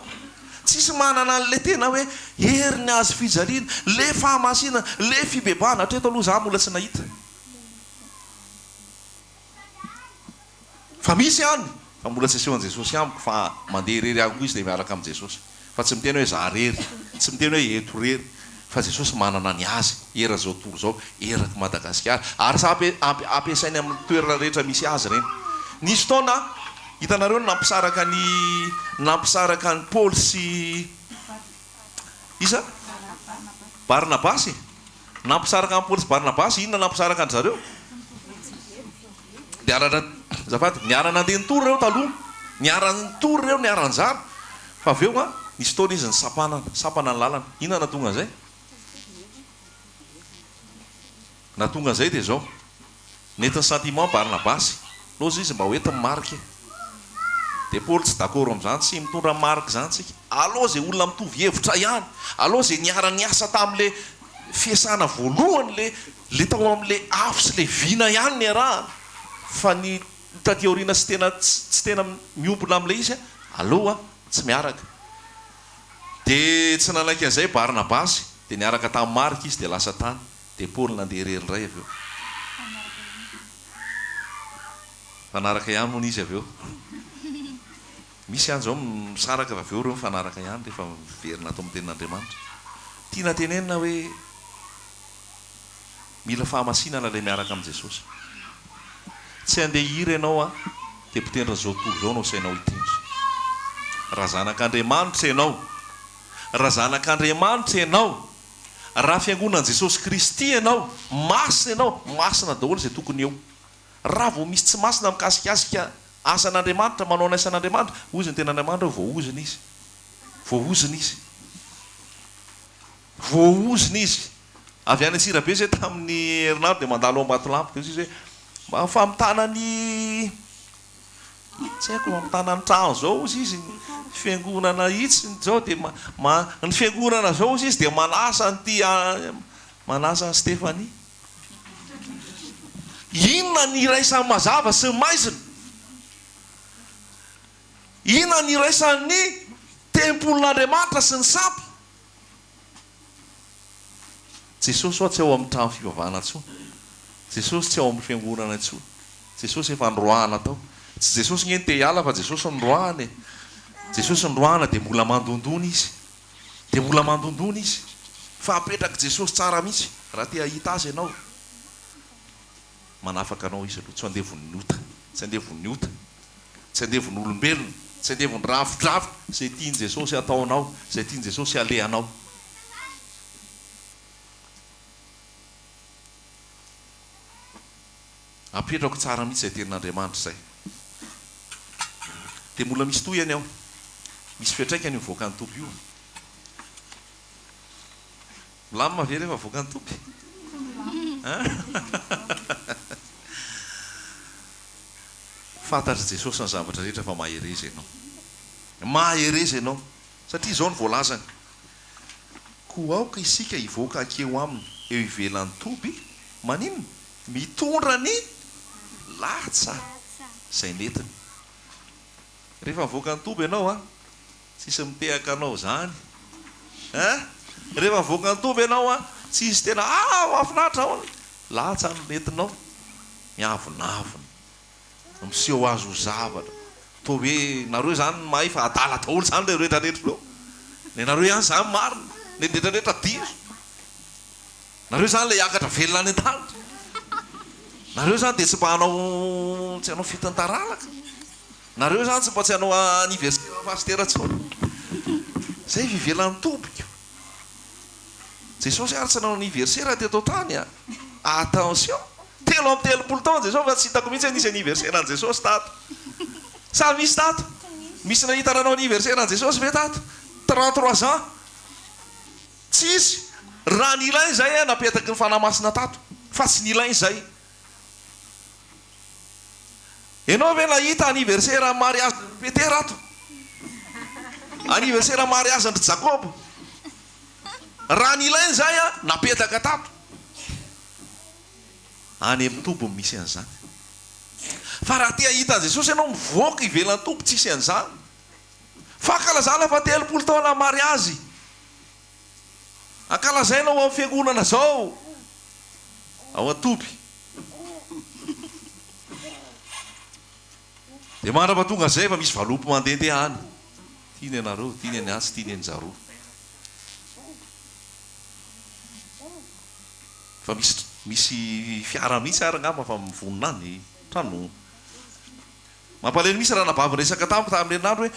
tsisy manana an'le tena hoe heriny azo fijaliana, le fahamasina, le fibebahana. Hatreto aloha za mbola tsy nahita. Fa misy ihany, fa mbola tsy asehon'i Jesosy amiko, fa mandeha irery amiko izy dia miaraka amin'i Jesosy. Fa tsy miteny hoe za rery, tsy miteny hoe eto rery, fa Jesosy manana ny azy, era zao tontolo zao, eraky Madagasikara. Ary sa ampiasainy amin'ny toerana rehetra misy azy reny. Nisy fotoana hitanareo nampisaraka ny Paoly sy isa Barnabasy. Nampisaraka amin'ny Paoly sy Barnabasy, inona nampisaraka an zareo? Niara-nandeha nitory reo taloha, niara-nitory reo, niara-njara. Fa avy eo nisy fotoana izy ny sapana ny lalana. Inona natonga an'izay? Natonga an'izay dia zao, nentin'ny sentiment Barnabasy, loza izy mba hoentiny marika. Dia Paoly tsy d'accord amin'izany, tsy mitondra marika zany tsika. Aloha izay olona mitovy hevitra ihany, aloha izay niara-niasa tamin'le fiasana voalohany, le tao amin'le afo sy le vina ihany ny arahana. Fa ny taty aoriana tsy tena miompona amin'ilay izy, aloha tsy miaraka. Dia tsy nanaiky an'izay Barnabasy, dia niaraka tamin'ny marika izy dia lasa tany. Dia Paoly nandeha irery indray avy eo. Fanaraka ihany moa izy avy eo. Misy ihany zao misaraka avy eo reo mifanaraka ihany rehefa miverina ato amin'ny tenin'Andriamanitra. Tiana tenenina hoe mila fahamasinana ilay miaraka amin'i Jesosy. Tsy handeha hira ianao dia mpitendra zao tontolo zao no sainao hitendry. Raha zanak'Andriamanitra ianao, raha zanak'Andriamanitra ianao, raha fiangonan'i Jesosy Kristy ianao, masina ianao, masina daholo izay tokony eo. Raha vao misy tsy masina mikasikasika asan'Andriamanitra, manao ny asan'Andriamanitra, ozy ny ten'Andriamanitra voaozina izy. Voaozina izy. Voaozina izy. Avy any Antsirabe izay tamin'ny herinandro dia mandalo ao Ambatolampy dia izy hoe mba famitana ny tsy haiko mamitana ny trano zao ozy izy, fiangonana itsy zao dia ny fiangonana zao ozy izy dia manasa ny Stefania. Inona ny iraisan'ny mazava sy ny maizina? Inona ny iraisan'ny tempolin'Andriamanitra sy ny sampy? Jesosy tsy ao amin'ny trano fivavahana intsony. Jesosy tsy ao amin'ny fiangonana intsony. Jesosy efa androahana tao. Tsy Jesosy ngeny te hiala fa Jesosy androahana. Jesosy androahana dia mbola mandondona izy. Dia mbola mandondona izy. Fa apetraka Jesosy tsara mihitsy. Raha te hahita azy ianao, manafaka anao izy aloha. Tsy handevony ota, tsy handevony ota, tsy handevony olombelona, tsy handevony rafidrafitra. Izay tiany Jesosy ataonao, izay tiany Jesosy alehanao. Apetrako tsara mihitsy izay tenin'Andriamanitra izay. Dia mbola misy toyany aho, misy fiantraikany mivoaka ny tompy io. lamina ve rehefa voaka ny topy fantatry jesosy ny zavatra rehetra fa maherezy ianao maherezy ianao satria izao ny voalazany ko aoka isika hivoaka akeo aminy eo ivelan'ny toby maninona mitondra ny latsa zay netiny rehefa voaka ny toby ianao a tsisy mitehaka anao zany rehefa voaka ny toby ianao a tsisy tena mahafinaritra ao latsa no netinao miavonavona miseho azo zavatra to hoe nareo zany mahay fa adala daholo zany le rehetrarehetra reo le nareo ihany zany marina le rehetrarehetra diso nareo zany le hiakatra velona any an-danitra nareo zany de tsy mba hanao tsy hanao fitantaralaka nareo zany tsy mba tsy hanao anniversaire fasteratsony zay fivelan'ny tobika jesosy ary tsy nanao anniversaire teto tany a attention telo amin'ny telopolo taona jesosy fa tsy hitako mihitsy nisy anniversaire an jesosy tato sa misy tato misy nahita nanao anniversaire an jesosy ve tato 33 ans tsisy raha ny ilainy zay a napetaky ny fanamasina tato fa tsy ny ilainy zay ianao ve nahita anniversaire mariage Peter ato anniversaire mariage andry Jacob raha ny ilainy zay a napetaka tato any amin'ny tombo misy an'izany fa raha tia hita jesosy ianao mivoaka ivelan'ny tombo tsisy an'izany fa akalazana fa 30 taona mariazy akalazainao amin'ny fiangonana zao ao atoby de mandrapatonga zay fa misy valopy mandehandeha any tiany anareo tiany any asy tiany anjaro fa misy fiara mihitsy ary angamba fa mivonina any trano mampaleny misy raha nabavy resaka tamiko tamin'ny herinandro hoe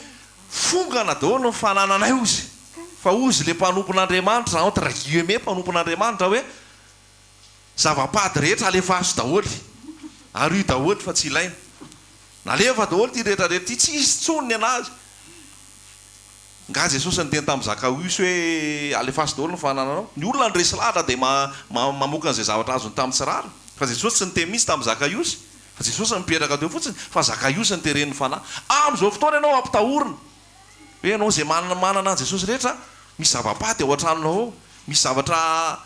fongana daholo ny fanananay ozy fa ozy le mpanompon'Andriamanitra entre guillemets mpanompon'Andriamanitra hoe zava-pady rehetra alefa azo daholo ary io daholo fa tsy ilaina nalefa daholo ty rehetrarehetra ty tsisy tsonony anazy nga jesosy ny teny tamin'ny Zakaeus hoe alefa azo daholo ny fanananao ny olona ny resy lahatra de mamoaka an'izay zavatra azony tamin'ny tsirara fa jesosy tsy niteny misy tamin'ny Zakaeus fa jesosy mipetraka teo fotsiny fa Zakaeus ny teren'ny fanahy am'izao fotoana ianao ampitahorina hoe ianao zay manana an jesosy rehetra misy zava-paty ao an-tranonao ao misy zavatra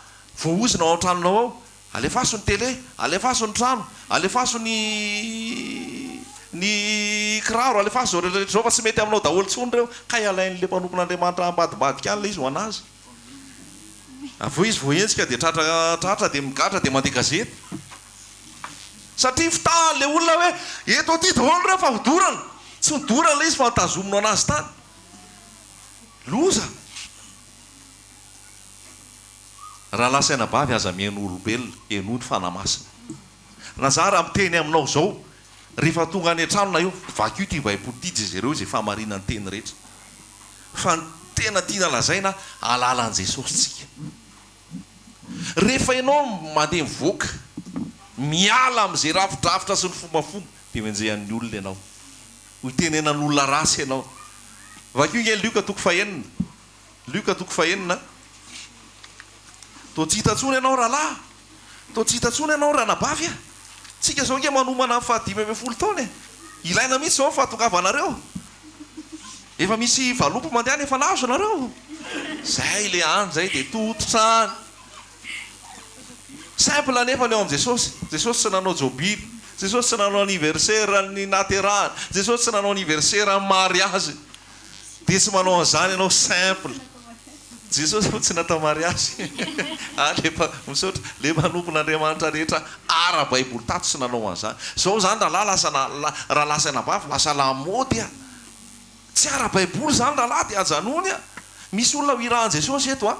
voaozina ao an-tranonao ao alefaso ny tele alefaso ny trano alefaso ny kiraro alefaso zao rehetrarehetra zao fa tsy mety aminao daholo tsony reo ka ialain'le mpanompon'Andriamanitra ambadibadika any le izy ho anazy aveo izy voentsika de tratratra de migatra de mandeha gazety satria fitahan'le olona hoe eto aty daholo reo fa hodorana tsy hodorana le izy fa nitazominao anazy tany loza raha lasaina bavy aza mihaino olombelona enony fanamasina nazara miteny aminao zao rehefa tonga any an-tranona io vakio ty vaim-potiditra zareo zay famarina ny teny rehetra fa ny tena tiana lazaina alala an jesosy tsika rehefa ianao mandeha mivoaka miala am'izay rafidrafitra sy ny fombafomba de menjehan'ny olona ianao ho tenenan'olona rasy ianao vakio nge Luka toko fahenina Luka toko fahenina to tsy hitatsony ianao rahalahy to tsy hitatsony ianao raha nabavy a tsika zao nge manomana amin'ny 5 taona e ilaina mihitsy zao fahatongavanareo efa misy valopy mandehany efa nazo nareo zay le any zay de tototrany simple anefa leo am' jesosy tsy nanao jobily jesosy tsy nanao anniversaire ny naterahany jesosy tsy nanao anniversaire ny mariage de tsy manao an'izany ianao simple jesosy tsy natao mariage lefa misaotra le manompon'Andriamanitra rehetra ara baiboly tato tsy nanao an'izany zao zany raha lasa nabavy lasa lamody a tsy ara baiboly zany rahalahy de ajanony a misy olona ho irahan jesosy eto a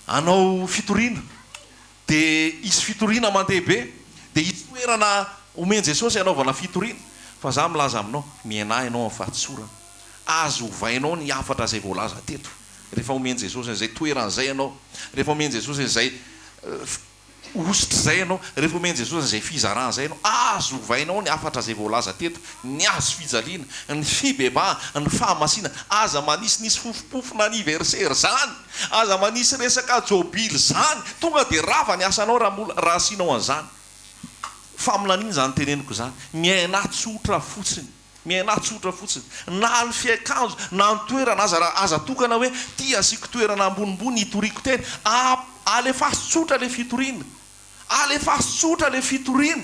anao fitoriana de isy fitoriana mandehabe de isy toerana omen jesosy anaovana fitoriana fa za milaza aminao mianahy ianao amin'ny fahatsorana azo ovainao ny afatra zay voalaza teto rehefa omen jesosy zay toeran'zay ianao rehefa omen jesosy zay ositra zay ianao rehefa omeny jesosy zay fizarana zay ianao azo ovainao ny afatra zay voalaza teto ny azo fijaliana ny fibeba ny fahamasina aza manisinisy fofopofona aniversaire zany aza manisy resaka jobily zany tonga de rava ny asanao raha asianao an'izany famolan'iny zany teneniko zany miaina tsotra fotsiny miaina tsotra fotsiny na ny fiakanjo na ny toerana aza tokana hoe ty asiko toerana ambonimbony hitoriko teny alefa tsotra le fitoriana alefa tsotra le fitoriana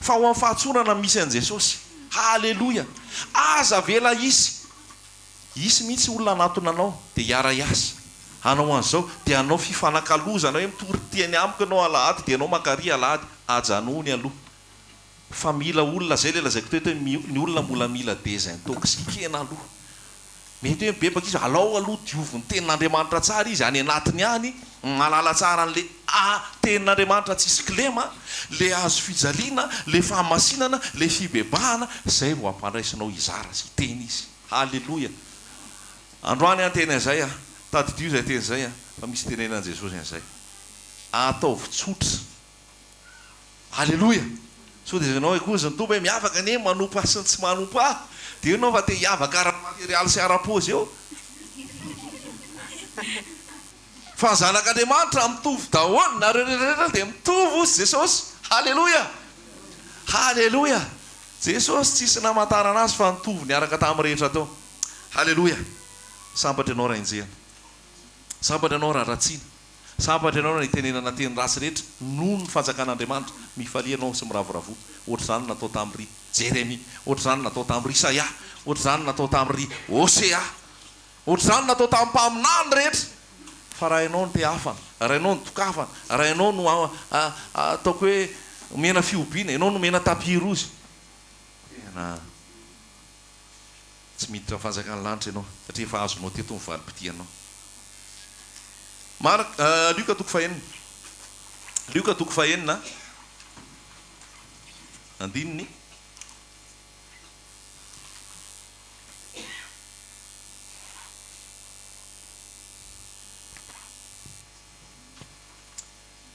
fa ho amin'ny fahatsonana misy an' Jesosy halleloia aza vela isy mihitsy olona anatona anao de hiara iasa anao an'izao de anao fifanakalozana hoe mitory tiany amiko anao alahady de anao makary alahady ajanony aloha fa mila olona zay le lazaiko teto hoe ny olona mbola mila désintoxiquena aloha mety hoe bebaka izy alao aloha dioviny tenin'Andriamanitra tsara izy any anatiny any malala tsara an'le tenin'Andriamanitra tsisy klema le azo fijaliana le fahamasinana le fibebahana zay vo ampandraisinao izara sy teny izy halleloia androany antena zay tadidio zay teny zay fa misy tenenan Jesosy an'izay ataovy tsotra halleloia so de zanao koza ny tombo hoe miavaka ane manompo asiny tsy manompo de ianao fa te hiavaka ara-materialy sy ara-pôzy eo fa zanak'Andriamanitra mitovy daholo nareo rehetrarehetra de mitovy ozy Jesosy halleloia halleloia Jesosy tsisy namantarana azy fa mitovy niaraka tamin'ny rehetra tao halleloia sambatra ianao raha injehana sambatra ianao raha ratsiana sambatra ianao raha itenenana teny rasy rehetra noho ny fanjakan'Andriamanitra mifalianao sy miravoravo ohatra zany natao tamin'ry Jérémie ohatra zany natao tamin'ry Isaia ohatra zany natao tamin'ry Hosea ohatra zany natao tamin'ny mpaminany rehetra fa raha ianao no te hafana raha ianao no tokafana raha ianao no ataoko hoe mena fiobiana ianao no mena tapirozy tena tsy miditra fanjakan'ny lanitra ianao satria efa azonao teto ny valipitianao Luka toko fahenina Luka toko fahenina andininy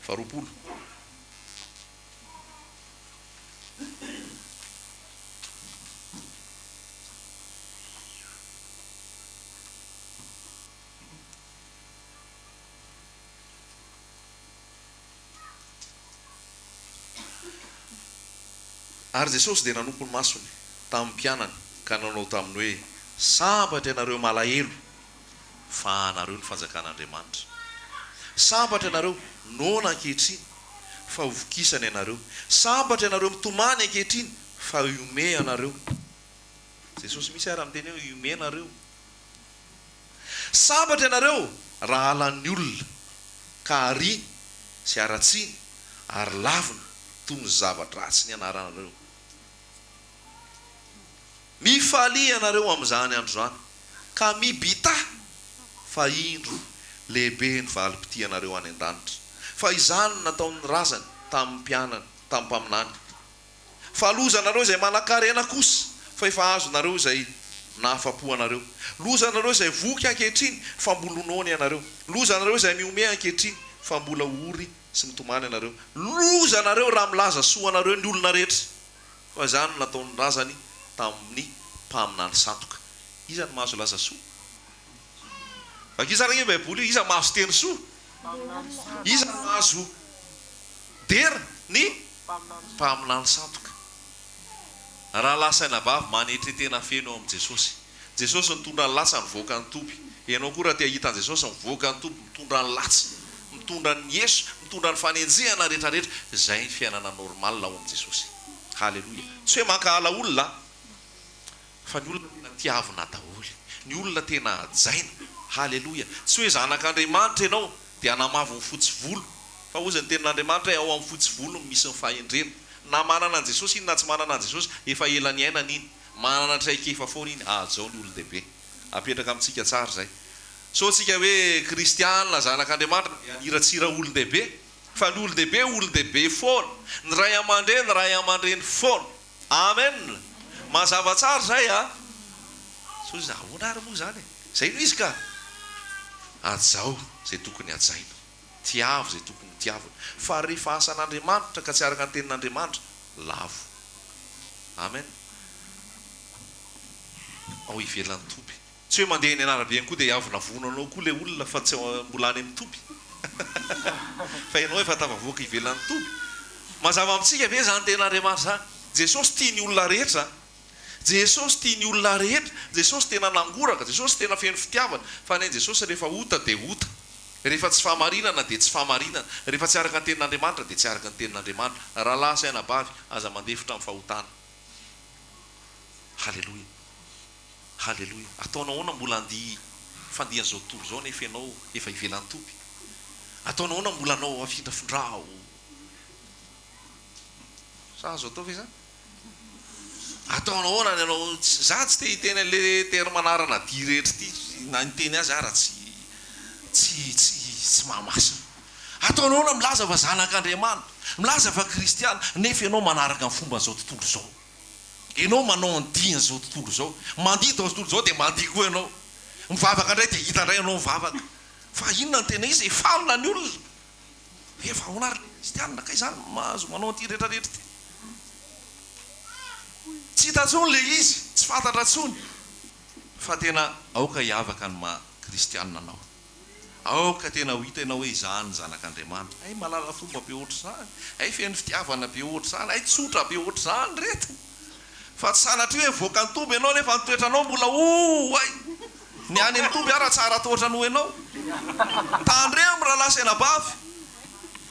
faharoapolo ary Jesosy de nanompo ny masony tamin'ny mpianany ka nanao taminy hoe sambatra ianareo malahelo fa anareo ny fanjakan'Andriamanitra sambatra ianareo nona ankehitriny fa hovokisany ianareo sambatra ianareo mitomany ankehitriny fa iome anareo Jesosy misy ara miteny hoe iome anareo sambatra ianareo raha alan'ny olona ka ariny sy aratsiny ary lavina toy ny zavatra ratsy ny anaranareo mifalia anareo amin'izany andro zany ka mibita fa indro lehibe ny valipiti anareo any an-danitra fa izany nataony razany tamin'ny mpianany tamin'ny mpaminany fa loza anareo izay manan-karena kosa fa efa azo nareo izay nahafapo anareo loza anareo izay voky ankehitriny fa mbola nony anareo loza anareo izay miome ankehitriny fa mbola ory sy mitomany anareo loza anareo raha milaza soa anareo ny olona rehetra fa izany nataony razany tamin'ny mpaminany santoka iza ny mahazo laza soa akizaragny baiboly iza mahazo teny soa iza mahazo dera ny mpaminany santoka raha lasaina vavy manetretena feno amin'ny Jesosy Jesosy mitondra ny latsa mivoaka ny tompy ianao koa raha te hahita ny Jesosy mivoaka ny tompy mitondra ny latsa mitondra ny Yesu mitondra ny fanenjehana rehetrarehetra zay ny fiainana normal ao amin'ny Jesosy halleloia tsy hoe mankahala olona fa ny olona tena tiavina daholo ny olona tena ajaina halleloia tsy hoe zanak'Andriamanitra ianao de anamavo ny fotsy volo fa ozy ny tenin'Andriamanitra ao amin'ny fotsy volo misy ny fahendrena na manana an Jesosy iny na tsy manana an Jesosy efa ela ny ainana iny manana traikefa foana iny zao ny olon-dehibe apetraka amintsika tsara zay so tsika hoe kristianina zanak'Andriamanitra iratsira olon-dehibe fa ny olon-dehibe foana ny ray aman-dreny foana amen mazava tsara zay so zahoana ary moa zany zay no izy ka ajao zay tokony ajaina tiavo zay tokony tiavina fa rehefa asan'Andriamanitra ka tsy araka ny tenin'Andriamanitra lavo. Amen. Ao ivelan'ny toby. Tsy hoe mandeha eny anarabe koa dia avy navonanao koa le olona fa tsy mbola any amin'ny toby. Fa ianao efa tafavoaka ivelan'ny toby. Mazava amintsika ve zany tenin'Andriamanitra zany? Jesosy tia ny olona rehetra. Jesosy tia ny olona rehetra. Jesosy tena nangoraka. Jesosy tena feno fitiavana. Fa ny Jesosy rehefa ota dia ota. Rehefa tsy fahamarinana dia tsy fahamarinana. Rehefa tsy araka ny tenin'Andriamanitra dia tsy araka ny tenin'Andriamanitra. Rahalahy saina bavy aza mandefitra amin'ny fahotana. Halleloia. Halleloia. Ataonao ahoana mbola handihy fandihan'izao tontolo izao nefa ianao efa ivelan'ny toby? Ataonao ahoana mbola anao afindrafindrao? Sa azo atao ve zany? Ataonao ahoana ianao za tsy te hiteny an'le terme manarana dia rehetra ity na niteny azy ara tsy mahamasina. Ataonao ahoana milaza fa zanak'Andriamanitra, milaza fa kristiana nefa ianao manaraka ny fomban'izao tontolo izao. Ianao manao andihan'izao tontolo izao. Mandihy tao tontolo izao dia mandihy koa ianao. Mivavaka indray dia hita indray ianao mivavaka. Fa inona ny tena izy efalina ny olona. Efa honary kristiana kay zany mahazo manao an'ity rehetrarehetra ity. Tsy hita intsony le izy, tsy fantatra intsony. Fa tena aoka hiavaka ny maha kristiana anao. Aoka tena ho hita ianao hoe izany zanak'Andriamanitra. Ay malala fomba be ohatr' izany. Ay feno fitiavana be ohatr' izany. Ay tsotra be ohatr' izany reto. Fa tsy sanatria hoe voaka ny toby ianao nefa nitoetranao mbola ay. Ny any amin'ny toby ara tsara toetrano ianao. Tandremo rahalahy saina bavy.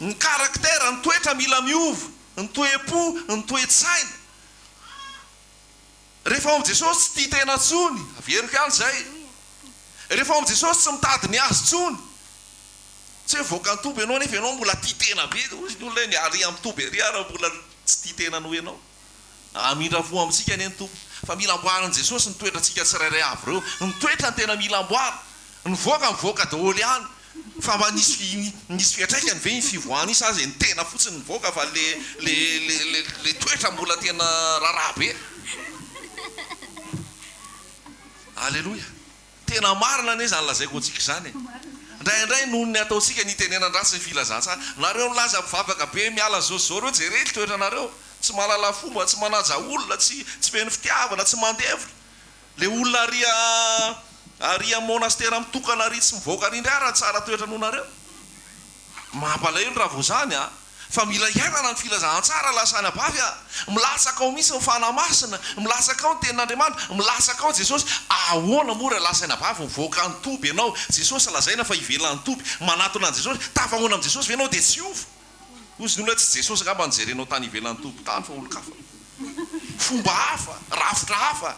Ny karaktera, ny toetra mila miova. Ny toe-po, ny toe-tsaina. Rehefa ao Jesosy tsy tia tena tsony, averiko ihany zay. Rehefa ao Jesosy tsy mitady ny azy tsony. Tsy hoe voaka ny toby ianao nefa ianao mbola tia tena be. Ozy ny olona ny ary amin'ny toby ary ara mbola tsy tia tena no ianao. Amindra vo amintsika ny toby. Fa mila amboaran'i Jesosy ny toetrantsika tsirairay avy ireo. Ny toetra ny tena mila amboara. Ny voaka daholo ihany. Fa mba nisy fiatraikany ve ny fivoahana isa azy ny tena fotsiny ny voaka fa le toetra mbola tena raraha be. Alleloia. Tena marina ane zany lazaiko antsika zany. Indraindray noho ny ataontsika ny tenenan-drasy ny filazantsara. Nareo milaza mivavaka be miala zao reo jereo ny toetranareo. Tsy malala fomba, tsy manaja olona, tsy feno fitiavana, tsy mandevitra. Le olona aria monastera mitokana ary tsy mivoaka ary indray tsara toetra noho nareo. Mampalahelo raha vao zany a. Fa mila iainana ny filazantsara lasana bavy a. Milatsaka ao mihitsy ny fanamasina, milatsaka ao ny tenin'Andriamanitra, milatsaka ao Jesosy. Ahoana moa raha lasaina bavy mivoaka ny toby ianao. Jesosy lazaina fa ivelan'ny toby. Manatona an Jesosy, tafahoana amin'ny Jesosy ianao dia tsy ova. Ozy ny olona tsy Jesosy ngamba nijerenao tany ivelan'ny toby tany fa olo-kafa. Fomba hafa, rafitra hafa.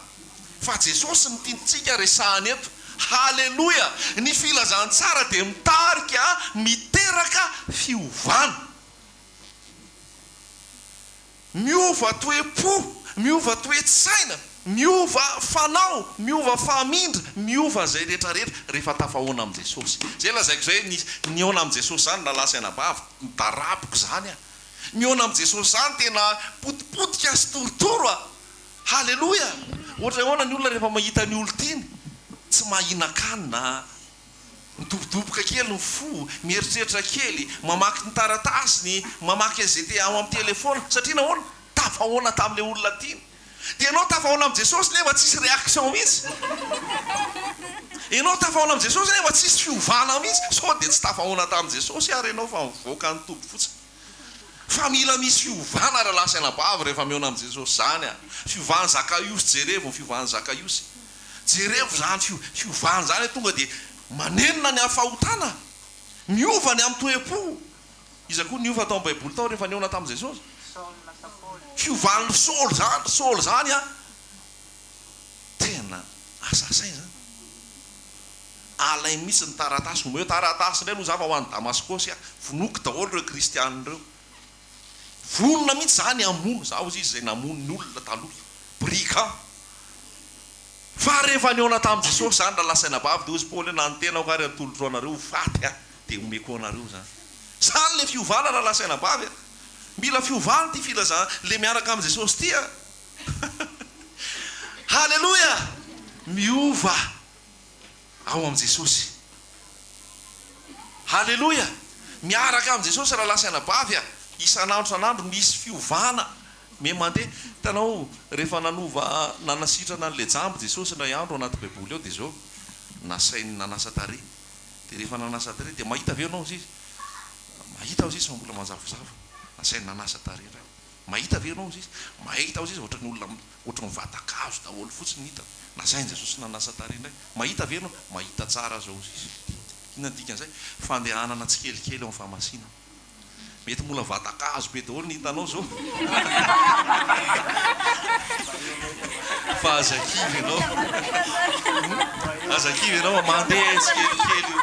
Fa Jesosy ny tiantsika resahany eto. Halleloia. Ny filazantsara dia mitarika, miteraka fiovana. Miova toe-po, miova toe-tsaina, miova fanao, miova famindra, miova zay rehetrarehetra rehefa tafahoana amin'ny Jesosy. Zay lazaiko zay ny ona amin'ny Jesosy zany nalasaina bavy, nitarapiko zany a. Miona amin'ny Jesosy zany tena potipotika sy torotoro a. Halleloia. Ohatra ahoana ny olona rehefa mahita ny olo tiany, tsy mahina-kanina, midobodoboka kely ny fo, mieritreritra kely, mamaky ny taratasiny, mamaky an'izay te ao amin'ny telefona. Satria nahoana? Tafahoana tamin'ilay olona tiany. Dia ianao tafahoana amin'ny Jesosy nefa tsisy réaction mihitsy. Ianao tafahoana amin'ny Jesosy nefa tsisy fiovana mihitsy. Sao dia tsy tafahoana tamin'i Jesosy ary ianao fa mivoaka ny toby fotsiny. Fa mila misy fiovana raha lasaina bavy rehefa miona amin'ny Jesosy zany a. Fiovan'ny Zakaiosy jerevo ny fiovan'ny Zakaiosy. Jerevo zany fiovana zany tonga dia manenina ny hafahotana. Miova ny amin'ny toe-po. Iza koa niova tao amin'ny Baiboly tao rehefa niona tamin'i Jesosy. Fiovan'ny Saoly zany a. Tena asasay zany. Alay mihitsy ny taratasy. Omeo taratasy indray no zava ho an'ny Damaskosy a. Vonoky daholo ireo kristianina ireo. Vonona mihitsy zany amono. Zaho izy izay namono ny olona taloha. Brika. Fa rehefa niona tamin'i Jesosy zany raha lasaina bavy dia ozy Paoly hoe nanontena aho kary atolotro anareo faty a. Dia omeko anareo zany. Zany le fiovana raha lasaina bavy a. Mila fiovana ty filazana le miaraka amin'ny Jesosy ty a. Halleloia. Miova ao amin'ny Jesosy. Halleloia. miaraka amin' jesosy raha lasaina bavy a isan'andro san'andro misy fiovana me mandeha tanao rehefa nanova nanasitrana n'le jambo jesosy ndray andro anaty baiboly eo dia zao nasainy nanasa tare dia rehefa nanasa tare dia mahita aveo anao izy mahita azy izy fa mbola manjavozavo nasainy nanasa tare ray mahita aveo anao izy mahita azy izy ohatran'ny olona ohatran'ny vatakazo daholo fotsiny hita nasainy jesosy nanasa tare ndray mahita aveo anao mahita tsara zao izy inona dikan'izay fandehanana tsikelikely eo amin'ny fahamasina mety mola vatakazo be daholo ny hitanao zao fa azakivy ianao azakivy ianao mandeha tsikelikely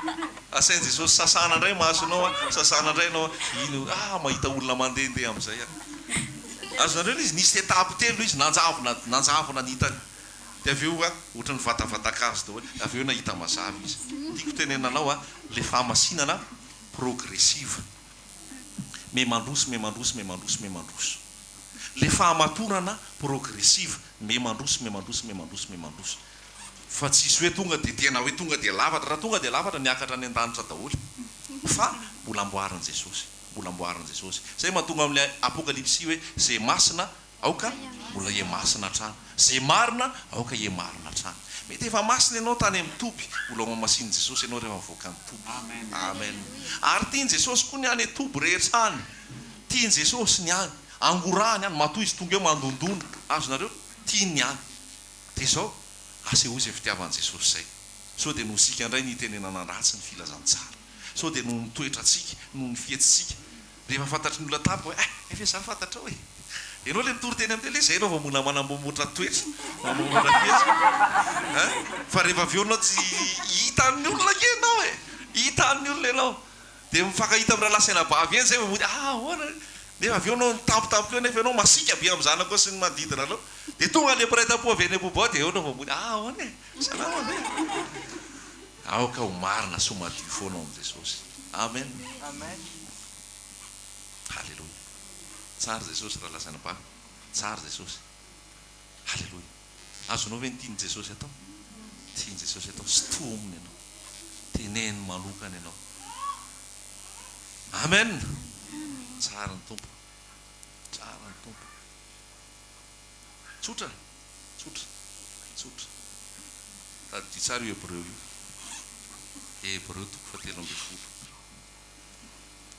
asainy jesosy sasana indray maso anao a sasana indray anao ino mahita olona mandehandeha amin'izay azonareo izy nisy etape telo izy nanjavona ny hitany dia avy eo a ohatran'ny vatavatakazo daholo avy eo nahita mazava izy tiako tenenanao a le fahamasinana progressive me mandroso le fahamatorana progressive me mandroso fa tsisy hoe tonga dia tena hoe tonga dia lavatra raha tonga dia lavatra niakatra any an-danitra daholo fa mbola amboarin' jesosy zay mahatonga amin'le apokalipsy hoe zay masina aoka mbola e masina hatrany zay marina aoka e marina hatrany mety efa masina ianao tany amin'ny tompy mbola mamasiny jesosy ianao rehefa mivoaka ny tompy amen ary tiany jesosy koa ny any toby rehetra any tiany jesosy ny any angorahany any matoy izy tonga eo mandondona azonareo tiany ny any dia zao asehozy e fitiavan'i jesosy zay so dia nosika indray ny tenenana ratsy ny filazantsara so dia noho nytoetra atsika noho ny fietsitsika rehefa fantatry ny olona tapika hoe efa zany fantatra hoe ianao le mitory teny amin'ny tele zay anao vao mbola manambomotra toetra manambomotra fietsy fa rehefa avy eo anao tsy hita amin'ny olona ke ianao hita amin'ny olona ianao dia mifankahita amin'ny raha lasaina bavy eny zay vao mody ahoana nefa avy eo anao nitampitampika eo nefa ianao masika be amin'ny zanako sy ny manodidina anao dia tonga le mpiray-tam-po avy any am-bobao dia eo anao vao mody ahoana salama aoka ho marina so madio foana ao amin'i jesosy amen halleloia tsara jesosy raha lasaina bavy tsara jesosy halleloia azonao hoe nytiany jesosy atao tiany jesosy atao stominy ianao teneny manokany ianao amen tsara ny tompo tsotra tadi tsara io Hebreo io Hebreo toko fahatelo ambin'ny folo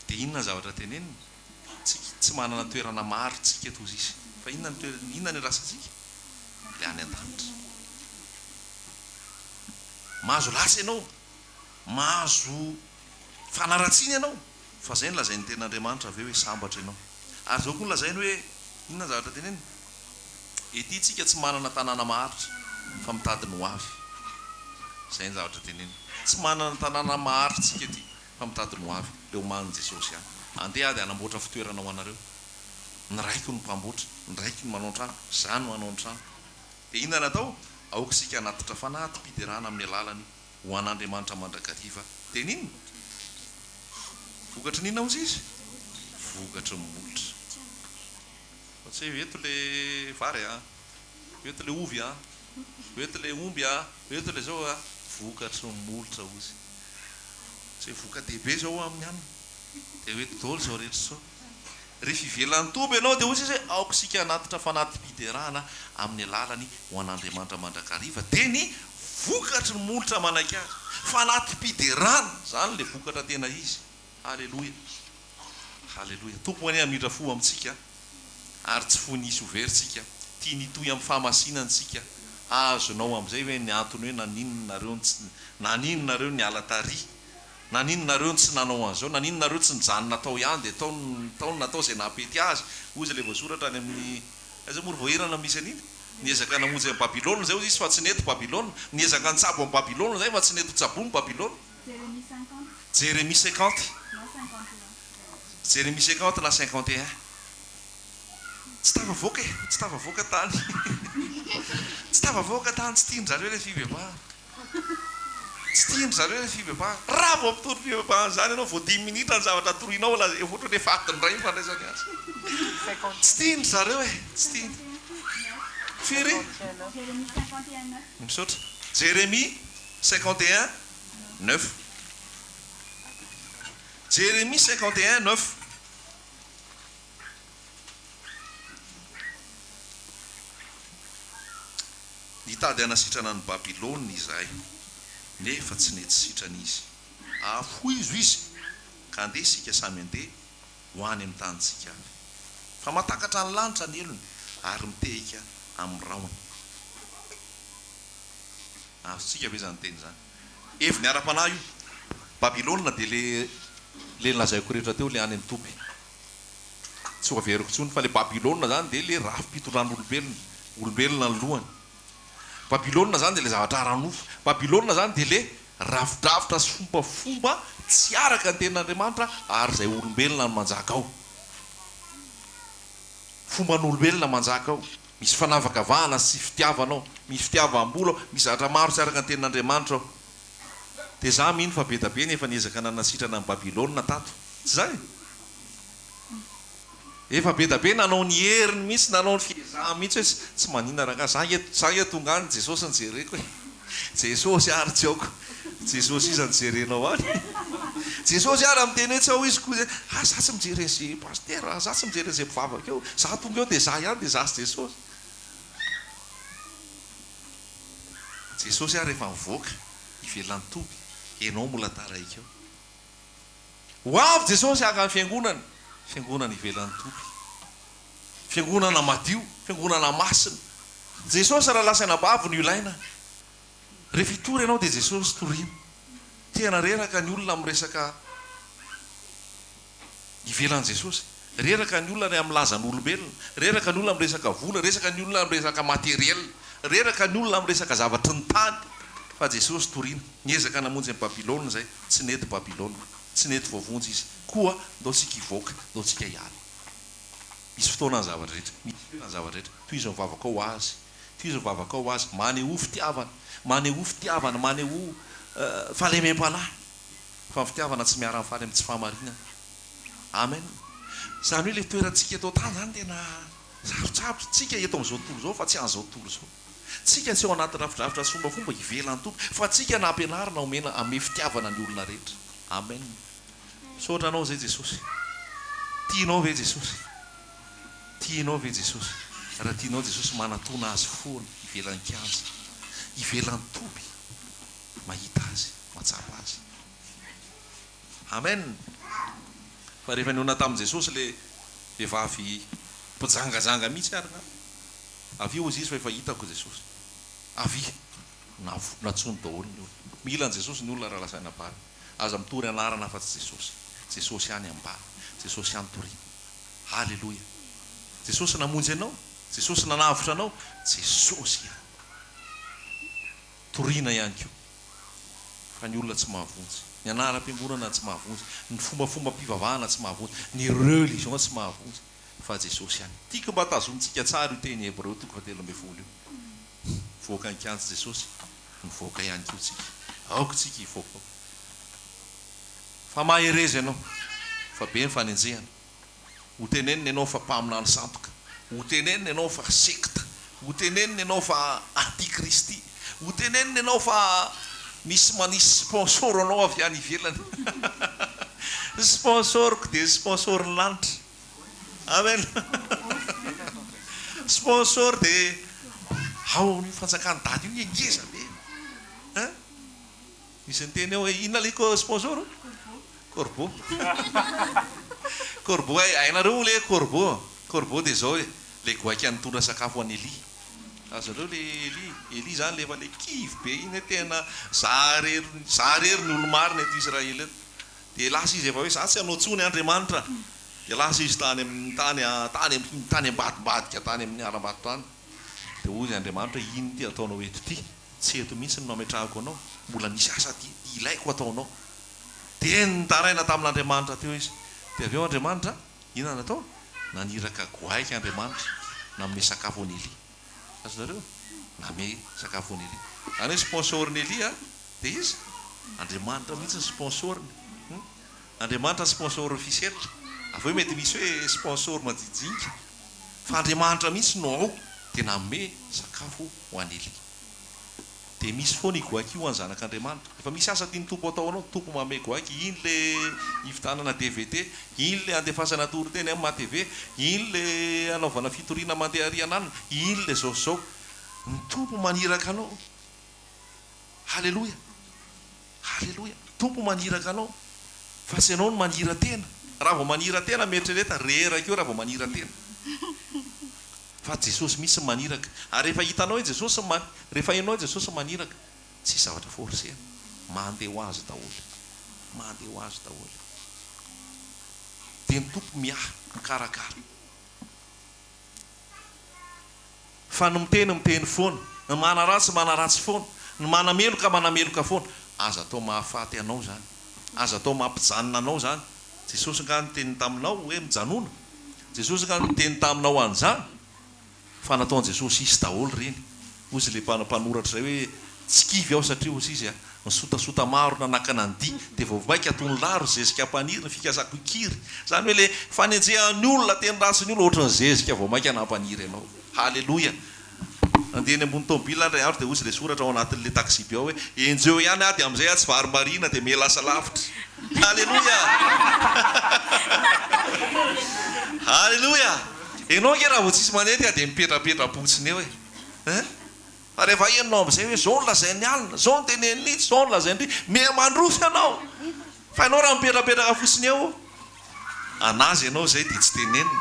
dia inona zavatra teneniny tsy manana toerana maro tsika tozy izy fa inona ny rasantsika le any an-danitra mahazo lasa ianao mahazo fanaratsiana ianao fa zay ny lazainy ten'Andriamanitra aveo hoe sambatra ianao ary zao koa ny lazainy hoe inona zavatra teneniny ety tsika tsy manana tanàna maharitra fa mitadiny ho avy zay ny zavatra teneniny tsy manana tanàna maharitra tsika ety fa mitadiny ho avy le omaniny jesosy any andeha dia anamboatra fitoerana ho anareo ny raiky no mpamboatra ny raiky no manao trano zany manao ny trano dia inona natao aoka sika anatitra fanaty mpiderana amin'ny alalany ho an'Andriamanitra mandrakariva dia ninona vokatry ninona ozy izy vokatry ny molotra fa tsy hoe eto le vary eto le ovy eto le omby eto le zao vokatry ny molotra ozy tsy hoe voka dehibe zao amin'ny anina dia hoe daholo zao rehetra zao rehefa ivelan'ny tombo ianao dia ozy izy hoe aoka sika anatitra fanaty mpiderana amin'ny alalany ho an'Andriamanitra mandrakariva dia ny vokatry ny molotra manaiky azy fanaty mpiderana zany le vokatra tena izy halleloia tompo any amindra fo amintsika ary tsy fo nisy overitsika tia nitoy amin'ny fahamasinantsika azonao amin'izay hoe ny antony hoe nanino nareo ny ala tary nanino nareo tsy nanao an'izao nanino nareo tsy nijanona natao ihany dia taony natao zay nampety azy ozy le voasoratra any amin'ny zay mora voaherana misy aniny niezaka namonjy amin'ny Babilôna zay ozy izy fa tsy nety Babilôna niezaka nitsabo amin'ny Babilôna zay fa tsy nety tsabony Babilôna Jérémie 50 Jérémie 50 na 51 tsy tafavoaka tany tsy tafavoaka tany tsy tiany zareo le fivavahana tsy tiany zareo le fivavahana raha vao ampitory fivavahana zany ianao vao 10 minitra ny zavatra toroinao la ohatra hoe fatiny ray fandraisany azy tsy tiany zareo tsy tiany firy misaotra Jérémie 51 9 Jérémie 51, 9. Nitady anasitrana ny Babilôna izahay nefa tsy nety sitrana izy. Afoy izy ka andeha sika samy andeha ho any amin'ny tanyntsika avy. Fa matakatra ny lanitra ny elony ary mitehika amin'ny raony. Azontsika ve zany teny zany? Evy ny ara-panahy io. Babilôna dia le lazaiko rehetra teo le any amin'ny topy. Tsy ho averiko intsony fa le Babilôna zany dia le rafi-pitondranyolombelona, olombelona ny lohany. Babilôna zany dia le zavatra ranofo. Babilôna zany dia le rafidrafitra sy fombafomba tsy araka ny tenin'Andriamanitra ary izay olombelona no manjaka ao. Fomban'olombelona manjaka ao. Misy fanavakavahana sy fitiavanao, misy fitiavam-bola, misy zavatra maro tsy araka ny tenin'Andriamanitra ao. Dia za mino fa be da be nefa niezaka nanasitrana ny Babilôna tato. Tsy zay? Efa be da be nanao ny heriny mihitsy, nanao ny fiezaha mihitsy hoe tsy manina raha za eto tonga any Jesosy ny jereko hoe Jesosy ary tsy aoko. Jesosy iza ny jerenao any. Jesosy ary amin'ny teny hoe tsy ao izy koa za tsy mijery an'izay paster, za tsy mijery an'izay mpivavaka eo, za tonga eo dia za ihany dia za sy Jesosy. Jesosy ary efa mivoaka ivelan'ny toby, ianao mbola taraiky eo. Ho avy Jesosy haka ny fiangonana ivelan'ny toby, fiangonana madio, fiangonana masina. Jesosy raha lasa nabavy no ilaina. Rehefa hitory ianao dia Jesosy toriana. Tena reraka ny olona amin'ny resaka ivelan'i Jesosy. Reraka ny olona ny amin'ny lazan'olombelona, reraka ny olona amin'ny resaka vola, reraka ny olona amin'ny resaka materiel, reraka ny olona amin'ny resaka zavatry ny tany. Fa Jesosy toriana. Niezaka namonjy ny Babilôna zay, tsy nety Babilôna, tsy nety voavonjy izy. Koa ndao tsika hivoaka, ndao tsika hiala. Misy fotoana ny zavatra rehetra, misy fotoana ny zavatra rehetra. Toy izy mivavaka ao azy, toy izy mivavaka ao azy, maneho fitiavana, maneho fahalemem-panahy. Fa fitiavana tsy miara mifaly amin'ny tsy fahamarinana. Amen. Zany hoe le toerantsika eto tany zany tena sarotsarotry tsika eto amin'izao tontolo zao fa tsy an'izao tontolo zao. Tsika tsy ao anaty rafidrafitra sy fombafomba ivelan'ny tompo, fa tsika nampianarina omena ame fitiavana ny olona rehetra. Amen. Saotra anao zay Jesosy. Tianao ve Jesosy? Tianao ve Jesosy? Raha tianao Jesosy manatona azy foana ivelan'ny kianja, ivelan'ny toby, mahita azy, matsapa azy. Amen. Fa rehefa niona tamin'i Jesosy le vehivavy mpijangajanga mihitsy ary na avy eo izy fa efa hitako Jesosy. Avy natsony daholo ny olona. Mila ny Jesosy ny olona raha lasaina bary. Aza mitory anarana fa tsy Jesosy. Jesosy ihany ambara, Jesosy ihany toriana. Halleloja. Jesosy namonjy anao, Jesosy nanavitra anao, Jesosy ihany. Toriana ihany koa. Fa ny olona tsy mahavonjy, ny anaram-piangonana tsy mahavonjy, ny fombafomba mpivavahana tsy mahavonjy, ny religion tsy mahavonjy, fa Jesosy ihany. Tiako mba tazomitsika tsara io teny Hébreu 4:12 io. Voaka ny kianja Jesosy, mivoaka ihany koa tsika. Aoko tsika hivoaka ao. Fa maherezy ianao, fa be ny fanenjehana. Ho teneniny ianao fa mpaminany santoka, ho teneniny ianao fa sekta, ho teneniny ianao fa antikristy, ho teneniny ianao fa misy manisy sponsor anao avy any ivelany. Sponsorko dia sponsor ny lanitra. Amen. Sponsor dia ao ny fanjakany daly io engeza be. Misy ny teny eo hoe inona le sponsor? Corbeau. Corbeau hainareo le corbeau dia zao hoe le goaika nitondra sakafo an'ny Eli. Azareo le Eli zany lefa le kivy be iny tena zaharery ny olo-marina eto Israely eto. Dia lasa izy efa hoe za tsy hanao tsony Andriamanitra. Dia lasa izy tany ambadimbadika, tany amin'ny aram-bato tany. Dia hoy Andriamanitra, ino ty ataonao eto ty? Tsy eto mihitsy no nametrahako anao, mbola misy asa ty ilaiko ataonao. Dia nitaraina tamin'Andriamanitra teo izy. Dia avy eo Andriamanitra, inona natao? Naniraka goaika Andriamanitra nanome sakafo an'ny Eli. Azonareo? Nanome sakafo an'ny Eli. Any hoe sponsorny Eli dia izy Andriamanitra mihitsy ny sponsorny. Andriamanitra sponsor officiel. Avy eo mety misy hoe sponsor majijinika. Fa Andriamanitra mihitsy no ao dia nanome sakafo ho an'ny Eli. dia misy foana igoaky io any zanak'Andriamanitra. Efa misy asa tiany tompo atao anao, tompo mame goaky, iny le ivitanana DVD, iny le andefasana tory-teny amin'ny MATV, iny le anaovana fitoriana mandeha arianana, iny le zao. Ny tompo maniraka anao. Halleloia. Halleloia. Tompo maniraka anao. Fa tsy anao no manira tena. Raha vao manira tena mieritrereta reraka eo raha vao manira tena. Fa Jesosy misy maniraka. Ary rehefa hitanao hoe Jesosy rehefa ianao Jesosy maniraka, tsy zavatra forsena. Mandeha ho azy daholo. Mandeha ho azy daholo. Dia ny tompo mikarakara. Fa ny miteny foana, ny manaratsy foana, ny manameloka foana, aza atao mahafaty anao zany. Aza atao mampijanona anao zany. Jesosy nga niteny taminao hoe mijanona. Jesosy nga niteny taminao an'izany. Fa nataon Jesosy isy daholo reny. Ozy le mpanoratra zay hoe tsy kivy aho satria ozy izy nisotasota maro nanakana ny dia, dia vao vaika atony laro zezika hampaniry ny fikasako ikiry. Zany hoe le fanenjehan'ny olona teny ratsiny olona ohatran'ny zezika vao maika nampaniry ianao. Halleloia. Andeny ambony tômôbila ndray andro dia ozy le soratra ao anatin'le taxi be ao hoe enjeo ihany dia amin'izay tsy vary marina dia mihalasa lavitra. Halleloia. Halleloia. Enao ke raha vao tsisy manety dia mipetrapetra-potsiny eo e. Fa rehefa enonao amin'izay hoe zao no lazain'ny alina, zao no tenen'ny itsy, zao no lazain'ny mia mandrofy ianao. Fa ianao raha mipetrapetraka fotsiny eo, anazy ianao zay dia tsy tenenina.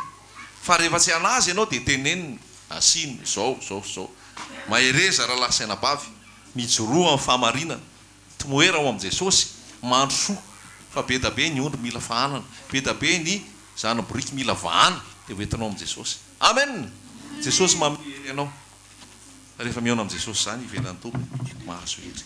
Fa rehefa tsy anazy ianao dia tenenina. Asiny zao. Mahereza raha lasaina-bavy, mijoroa amin'ny fahamarinana, timoera ao amin'i Jesosy, mandro soa. Fa be da be ny ondro mila fahanana, be da be ny zana-boriky mila vahana, dia hoentinao amin'i Jesosy. Amen. Jesosy mamery ianao. Rehefa mihaona amin'i Jesosy zany ivelan'ny tompony mahazo hery.